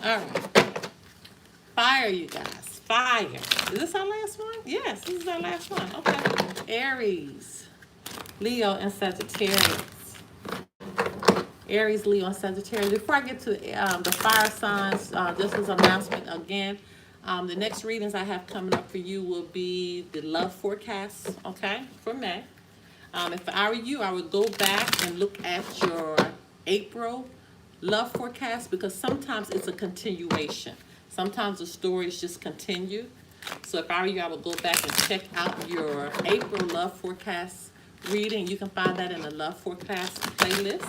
All right. Fire, you guys. Fire. Is this our last one? Yes, this is our last one. Okay. Aries, Leo, and Sagittarius. Aries, Leo, and Sagittarius. Before I get to the fire signs, just as an announcement again, the next readings I have coming up for you will be the love forecast, okay, for May. If I were you, I would go back and look at your April love forecast, because sometimes it's a continuation. Sometimes the stories just continue. So if I were you, I would go back and check out your April love forecast reading. You can find that in the love forecast playlist.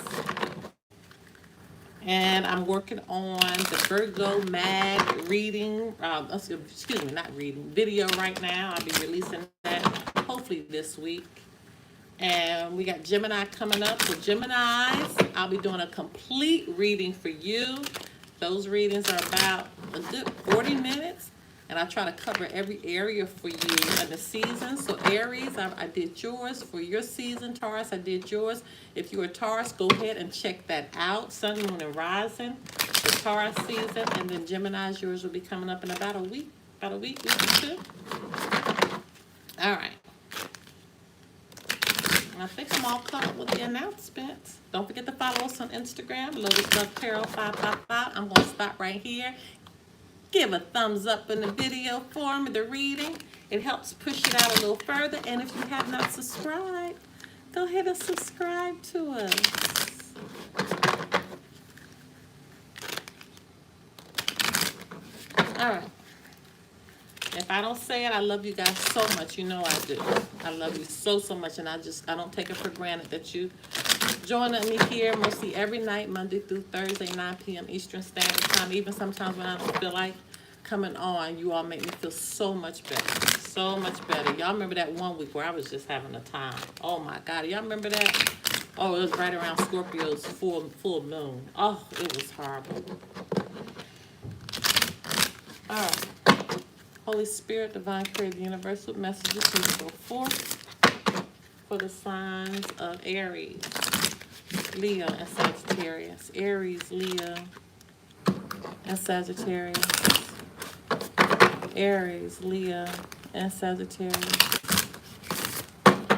And I'm working on the Virgo Mag reading, excuse me, not reading, video right now. I'll be releasing that hopefully this week. And we got Gemini coming up. So Geminis, I'll be doing a complete reading for you. Those readings are about a good 40 minutes. And I try to cover every area for you in the season. So Aries, I did yours. For your season, Taurus, I did yours. If you're a Taurus, go ahead and check that out. Sun, Moon, and Rising, the Taurus season. And then Gemini's, yours will be coming up in about a week. Week or two. All right. I think I'm all caught up with the announcements. Don't forget to follow us on Instagram, Lotus Love Tarot 555. I'm going to stop right here. Give a thumbs up in the video for me, the reading. It helps push it out a little further. And if you have not subscribed, go ahead and subscribe to us. All right. If I don't say it, I love you guys so much. You know I do. I love you so, so much. And I don't take it for granted that you joining me here mostly every night, Monday through Thursday, 9 p.m. Eastern Standard Time. Even sometimes when I don't feel like coming on, you all make me feel so much better. So much better. Y'all remember that one week where I was just having a time? Oh, my God. Y'all remember that? Oh, it was right around Scorpio's full moon. Oh, it was horrible. All right. Holy Spirit, Divine Creator, Universal messages to go forth for the signs of Aries, Leo, and Sagittarius. Aries, Leo, and Sagittarius. Aries, Leo, and Sagittarius.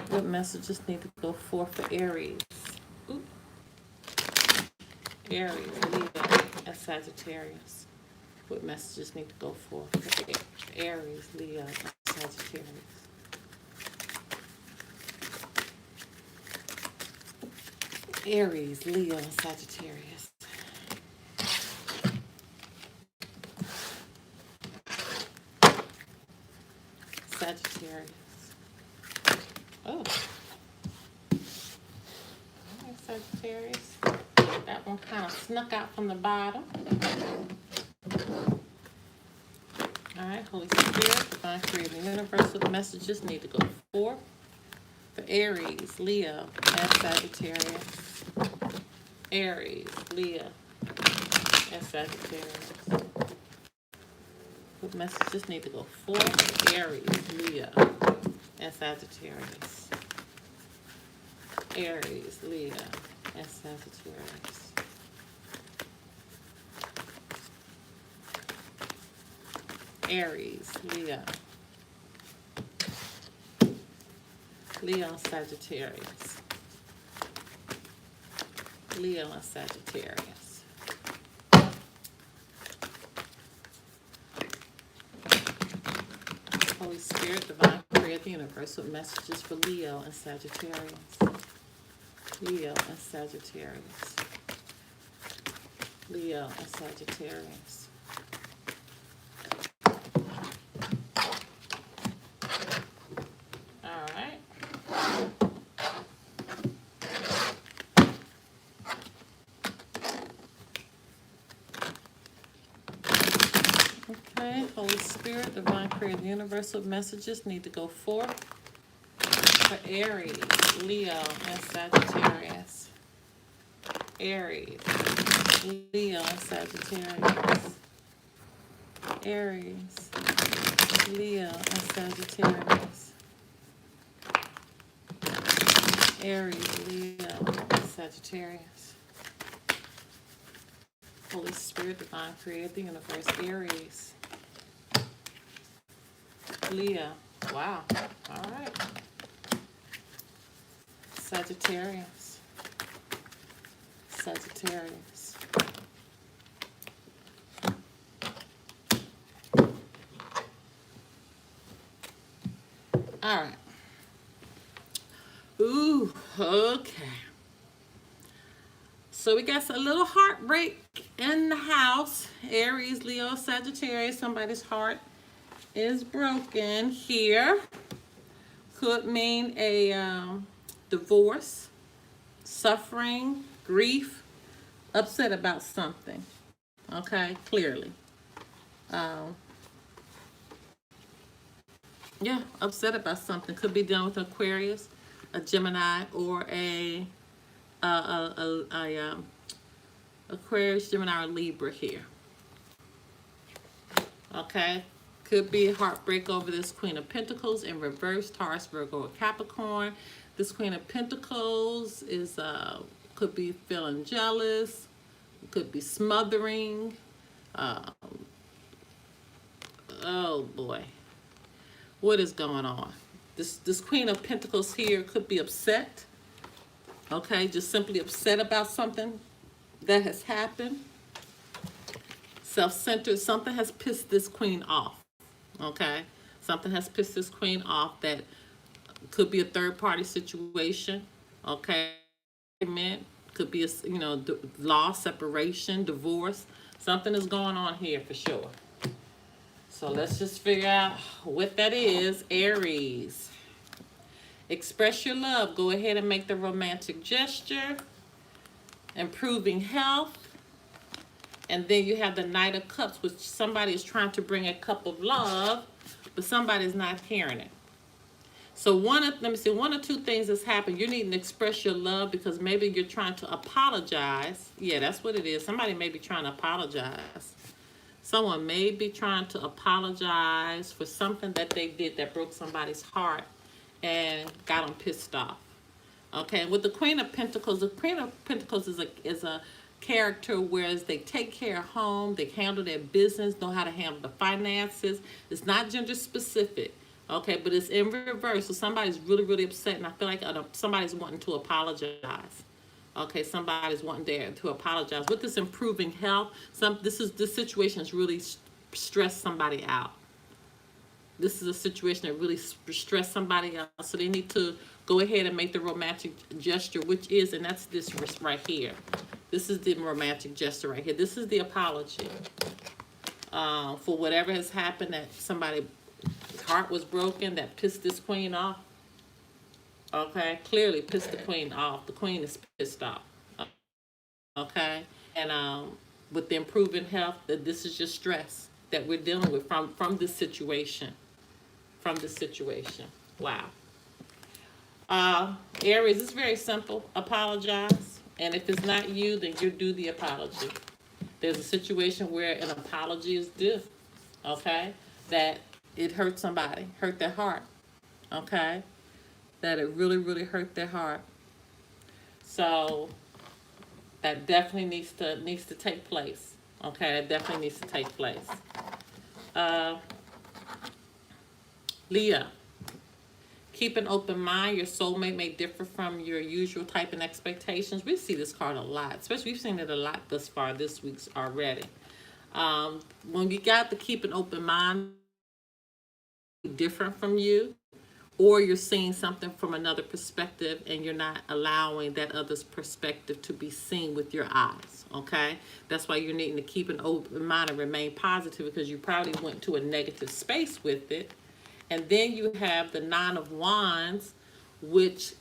What messages need to go forth for Aries? Ooh. Aries, Leo, and Sagittarius. What messages need to go forth for Aries, Leo, and Sagittarius? Aries, Leo, and Sagittarius. Sagittarius. Oh. Sagittarius. snuck out from the bottom. All right, Holy Spirit, divine creating universal messages need to go forth for Aries, Leo, and Sagittarius. Aries, Leo, and Sagittarius. What messages need to go forth for Aries, Leo, and Sagittarius. Aries, Leo, and Sagittarius. Aries, Leo, Leo, Sagittarius, Leo, and Sagittarius. Holy Spirit, divine creator, the universal messages for Leo and Sagittarius. Leo and Sagittarius. Leo and Sagittarius. Okay, Holy Spirit, divine creator, universal messages need to go forth for Aries, Leo, and Sagittarius. Aries, Leo, and Sagittarius. Aries, Leo, and Sagittarius. Aries, Leo, and Sagittarius. Holy Spirit, divine creator, the universe, Aries, Leo. Wow. All right. Sagittarius. Sagittarius. All right. Ooh, okay. So we got a little heartbreak in the house. Aries, Leo, Sagittarius. Somebody's heart is broken here. Could mean a divorce, suffering, grief, upset about something. Okay, clearly. Yeah, upset about something. Could be done with Aquarius, a Gemini, or a Aquarius, Gemini, or Libra here. Okay, could be a heartbreak over this Queen of Pentacles in reverse, Taurus, Virgo, or Capricorn. This Queen of Pentacles is could be feeling jealous, could be smothering. Oh boy, what is going on? This Queen of Pentacles here could be upset. Okay, just simply upset about something that has happened. Self-centered, something has pissed this queen off. Okay, something has pissed this queen off that could be a third-party situation. Okay, could be a loss, separation, divorce. Something is going on here for sure. So let's just figure out what that is. Aries. Express your love. Go ahead and make the romantic gesture. Improving health. And then you have the Knight of Cups, which somebody is trying to bring a cup of love, but somebody's not hearing it. So one or two things has happened. You need to express your love because maybe you're trying to apologize. Yeah, that's what it is. Somebody may be trying to apologize. Someone may be trying to apologize for something that they did that broke somebody's heart and got them pissed off. Okay, with the Queen of Pentacles is a character whereas they take care of home, they handle their business, know how to handle the finances. It's not gender specific. Okay, but it's in reverse. So somebody's really, really upset, and I feel like somebody's wanting to apologize. Okay, somebody's wanting to apologize. With this improving health, this situation has really stressed somebody out. This is a situation that really stressed somebody out. So they need to go ahead and make the romantic gesture, and that's this right here. This is the romantic gesture right here. This is the apology for whatever has happened, that somebody's heart was broken, that pissed this queen off. Okay, clearly pissed the queen off. The queen is pissed off. Okay, with the improving health, that this is just stress that we're dealing with from this situation. From this situation. Wow. Aries, it's very simple. Apologize. And if it's not you, then you do the apology. There's a situation where an apology is due. Okay? That it hurt somebody, hurt their heart. Okay? That it really, really hurt their heart. So that definitely needs to take place. Okay, that definitely needs to take place. Leah, keep an open mind. Your soulmate may differ from your usual type and expectations. We see this card a lot, especially we've seen it a lot thus far this week's already. When you got to keep an open mind, different from you, or you're seeing something from another perspective and you're not allowing that other's perspective to be seen with your eyes, okay? That's why you're needing to keep an open mind and remain positive, because you probably went to a negative space with it. And then you have the Nine of Wands, which,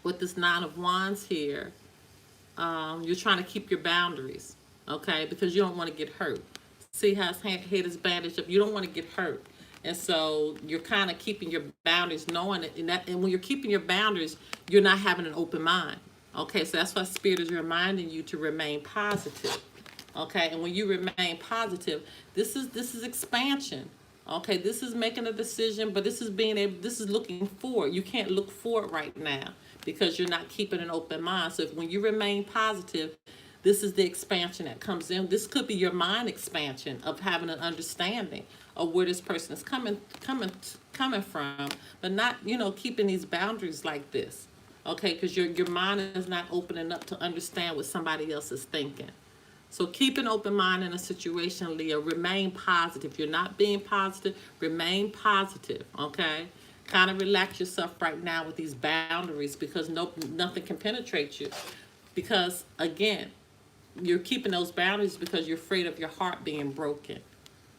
with this Nine of Wands here, you're trying to keep your boundaries, okay? Because you don't want to get hurt. See how his head is bandaged up? You don't want to get hurt. And so you're kind of keeping your boundaries, knowing it. And when you're keeping your boundaries, you're not having an open mind. Okay, so that's why Spirit is reminding you to remain positive. Okay, and when you remain positive, this is expansion. Okay, this is making a decision, but this is looking forward. You can't look forward right now because you're not keeping an open mind. So when you remain positive, this is the expansion that comes in. This could be your mind expansion of having an understanding of where this person is coming from, but not, keeping these boundaries like this. Okay, because your mind is not opening up to understand what somebody else is thinking. So keep an open mind in a situation, Leo. Remain positive. If you're not being positive, remain positive, okay? Kind of relax yourself right now with these boundaries, because nothing can penetrate you. Because, again, you're keeping those boundaries because you're afraid of your heart being broken.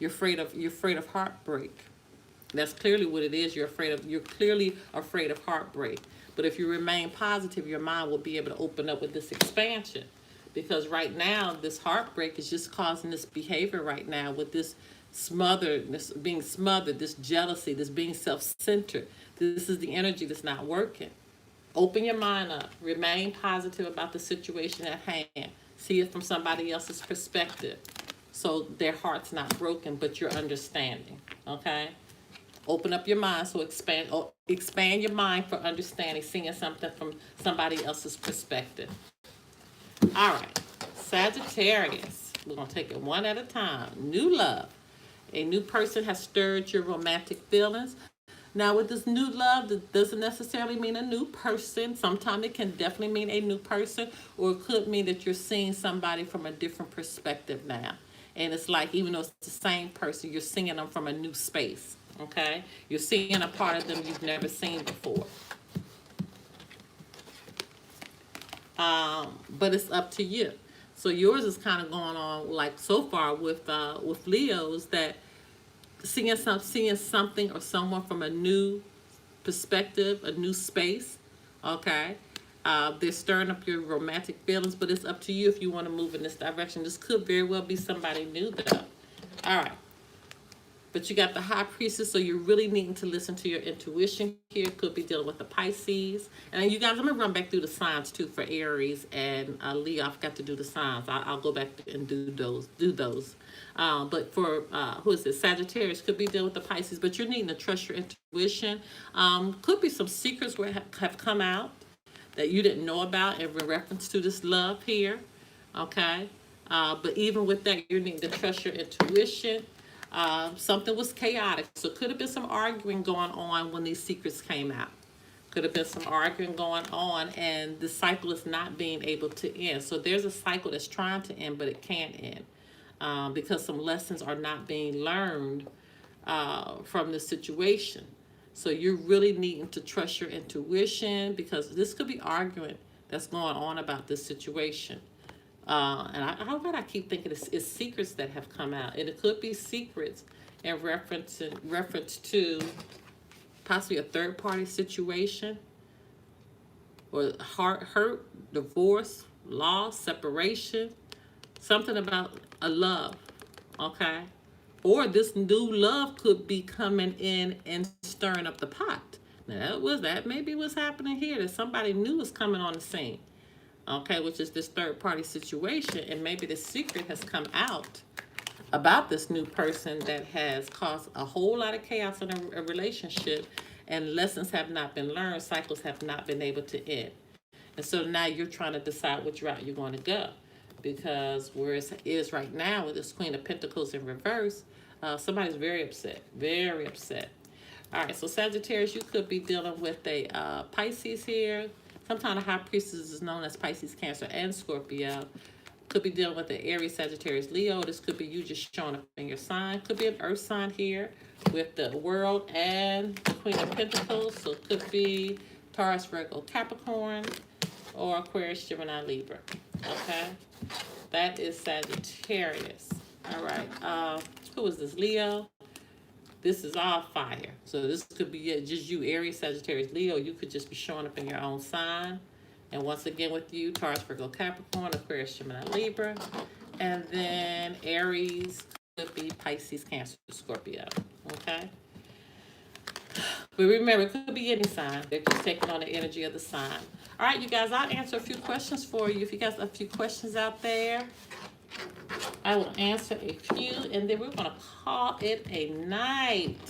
You're afraid of heartbreak. That's clearly what it is. You're clearly afraid of heartbreak. But if you remain positive, your mind will be able to open up with this expansion. Because right now, this heartbreak is just causing this behavior right now with this being smothered, this jealousy, this being self-centered. This is the energy that's not working. Open your mind up. Remain positive about the situation at hand. See it from somebody else's perspective. So their heart's not broken, but you're understanding. Okay? Open up your mind, so expand your mind for understanding, seeing something from somebody else's perspective. All right, Sagittarius. We're going to take it one at a time. New love. A new person has stirred your romantic feelings. Now, with this new love, that doesn't necessarily mean a new person. Sometimes it can definitely mean a new person, or it could mean that you're seeing somebody from a different perspective now. And it's like, even though it's the same person, you're seeing them from a new space, okay? You're seeing a part of them you've never seen before. But it's up to you. So yours is kind of going on, like, so far with Leos, that seeing something or someone from a new perspective, a new space, okay? They're stirring up your romantic feelings, but it's up to you if you want to move in this direction. This could very well be somebody new, though. All right. But you got the High Priestess, so you're really needing to listen to your intuition here. Could be dealing with the Pisces. And you guys, I'm going to run back through the signs, too, for Aries and Leo. I forgot to do the signs. I'll go back and do those. But for, who is it? Sagittarius, could be dealing with the Pisces. But you're needing to trust your intuition. Could be some secrets where have come out that you didn't know about in reference to this love here. Okay? But even with that, you're needing to trust your intuition. Something was chaotic. So could have been some arguing going on when these secrets came out. Could have been some arguing going on, and the cycle is not being able to end. So there's a cycle that's trying to end, but it can't end because some lessons are not being learned from the situation. So you're really needing to trust your intuition, because this could be arguing that's going on about this situation. And how about I keep thinking it's secrets that have come out, and it could be secrets in reference to possibly a third party situation, or hurt, divorce, loss, separation, something about a love, okay? Or this new love could be coming in and stirring up the pot. Now that maybe what's happening here, that somebody new is coming on the scene, okay, which is this third party situation, and maybe the secret has come out about this new person that has caused a whole lot of chaos in a relationship, and lessons have not been learned, cycles have not been able to end. And so now you're trying to decide which route you're going to go. Because where it is right now with this Queen of Pentacles in reverse, somebody's very upset. Very upset. All right, so Sagittarius, you could be dealing with a Pisces here. Sometimes the High Priestess is known as Pisces, Cancer, and Scorpio. Could be dealing with the Aries, Sagittarius, Leo. This could be you just showing up in your sign. Could be an Earth sign here with the World and the Queen of Pentacles. So it could be Taurus, Virgo, Capricorn, or Aquarius, Gemini, Libra. Okay? That is Sagittarius. All right. Who is this? Leo. This is all fire. So this could be just you, Aries, Sagittarius, Leo. You could just be showing up in your own sign. And once again with you, Taurus, Virgo, Capricorn, Aquarius, Gemini, Libra. And then Aries could be Pisces, Cancer, Scorpio. Okay? But remember, it could be any sign. They're just taking on the energy of the sign. All right, you guys, I'll answer a few questions for you. If you guys have a few questions out there, I will answer a few, and then we're going to call it a night.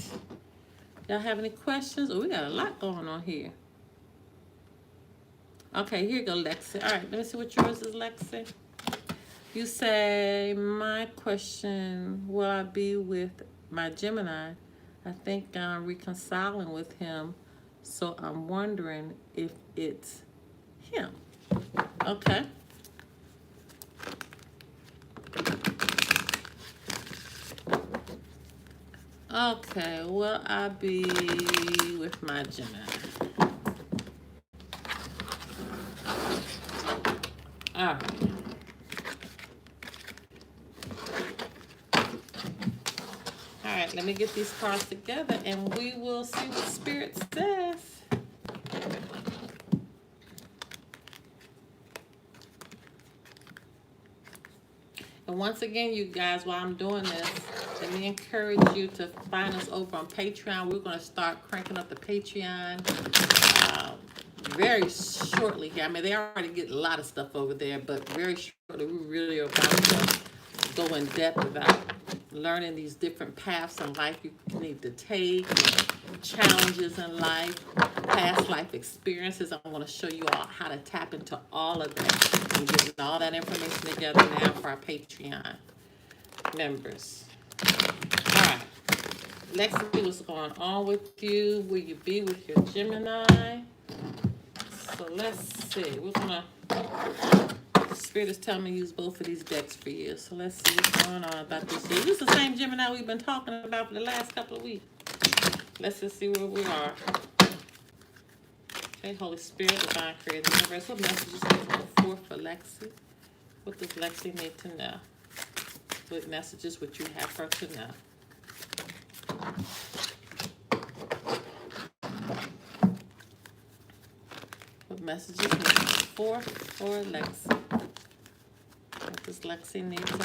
Y'all have any questions? Oh, we got a lot going on here. Okay, here you go, Lexi. All right, let me see what yours is, Lexi. You say, my question, will I be with my Gemini? I think I'm reconciling with him, so I'm wondering if it's him. Okay. Okay, will I be with my Gemini? All right. All right, let me get these cards together and we will see what Spirit says. And once again, you guys, while I'm doing this, let me encourage you to find us over on Patreon. We're going to start cranking up the Patreon very shortly here. I mean, they already get a lot of stuff over there, but very shortly, we really are about to go in depth about learning these different paths in life you need to take, challenges in life, past life experiences. I want to show you all how to tap into all of that and getting all that information together now for our Patreon members. All right, let's see what's going on with you. Will you be with your Gemini? So let's see. We're gonna. Spirit is telling me to use both of these decks for you. So let's see what's going on about this. This is the same Gemini we've been talking about for the last couple of weeks. Let's just see where we are. Okay, Holy Spirit, Divine Creator, Universe. What messages can you put forth for Lexi? What does Lexi need to know? What messages would you have her to know? What messages need to put forth for Lexi? What does Lexi need to know?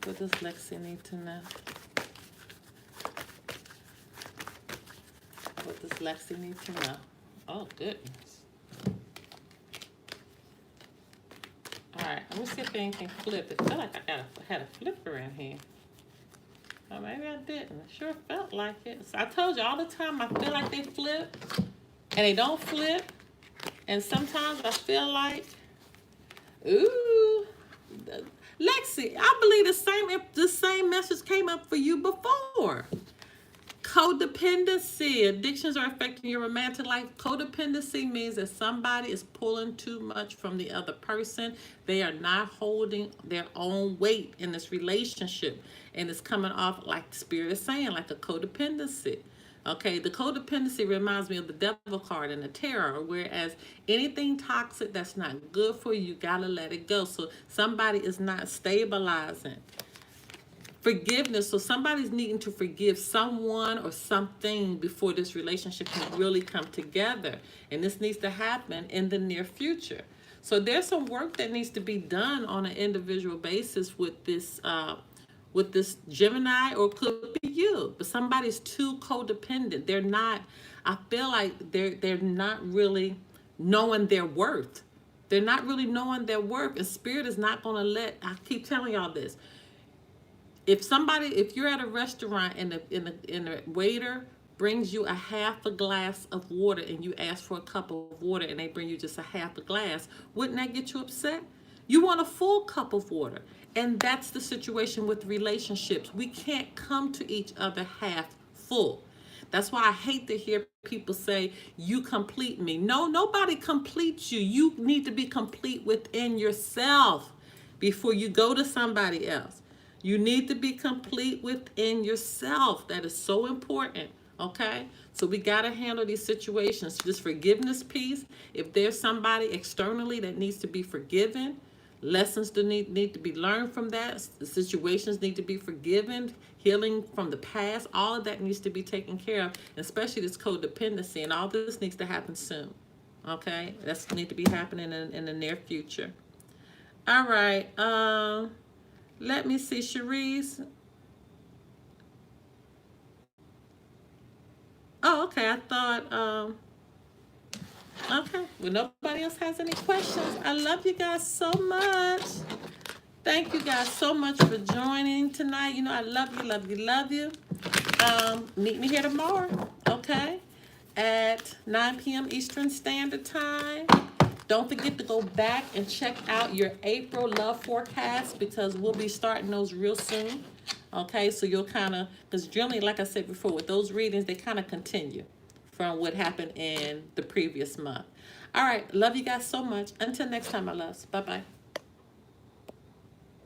What does Lexi need to know? What does Lexi need to know? Oh, goodness. All right, let me see if anything flipped. It felt like I had a flipper in here. Or maybe I didn't. It sure felt like it. So I told you all the time I feel like they flip, and they don't flip. And sometimes I feel like, ooh, Lexi, I believe the same message came up for you before. Codependency. Addictions are affecting your romantic life. Codependency means that somebody is pulling too much from the other person. They are not holding their own weight in this relationship. And it's coming off, like Spirit is saying, like a codependency. Okay, the codependency reminds me of the devil card and the terror, whereas anything toxic that's not good for you, you gotta let it go. So somebody is not stabilizing Forgiveness. So somebody's needing to forgive someone or something before this relationship can really come together. And this needs to happen in the near future. So there's some work that needs to be done on an individual basis with this Gemini, or could be you. But somebody's too codependent. They're not, I feel like they're not really knowing their worth. They're not really knowing their worth. And spirit is not going to let, I keep telling y'all this. If you're at a restaurant and the waiter brings you a half a glass of water and you ask for a cup of water and they bring you just a half a glass, wouldn't that get you upset? You want a full cup of water. And that's the situation with relationships. We can't come to each other half full. That's why I hate to hear people say, you complete me. No, nobody completes you. You need to be complete within yourself before you go to somebody else. You need to be complete within yourself. That is so important, okay? So we got to handle these situations. This forgiveness piece, if there's somebody externally that needs to be forgiven, lessons need to be learned from that. The situations need to be forgiven. Healing from the past, all of that needs to be taken care of, especially this codependency. And all this needs to happen soon, okay? That's need to be happening in the near future. All right. Let me see, Cherise. Oh, okay. I thought, okay. Well, nobody else has any questions. I love you guys so much. Thank you guys so much for joining tonight. You know, I love you, love you, love you. Meet me here tomorrow, okay? At 9 p.m. Eastern Standard Time. Don't forget to go back and check out your April love forecast, because we'll be starting those real soon. Okay, so you'll kind of, because generally, like I said before, with those readings, they kind of continue from what happened in the previous month. All right, love you guys so much. Until next time, my loves. Bye-bye.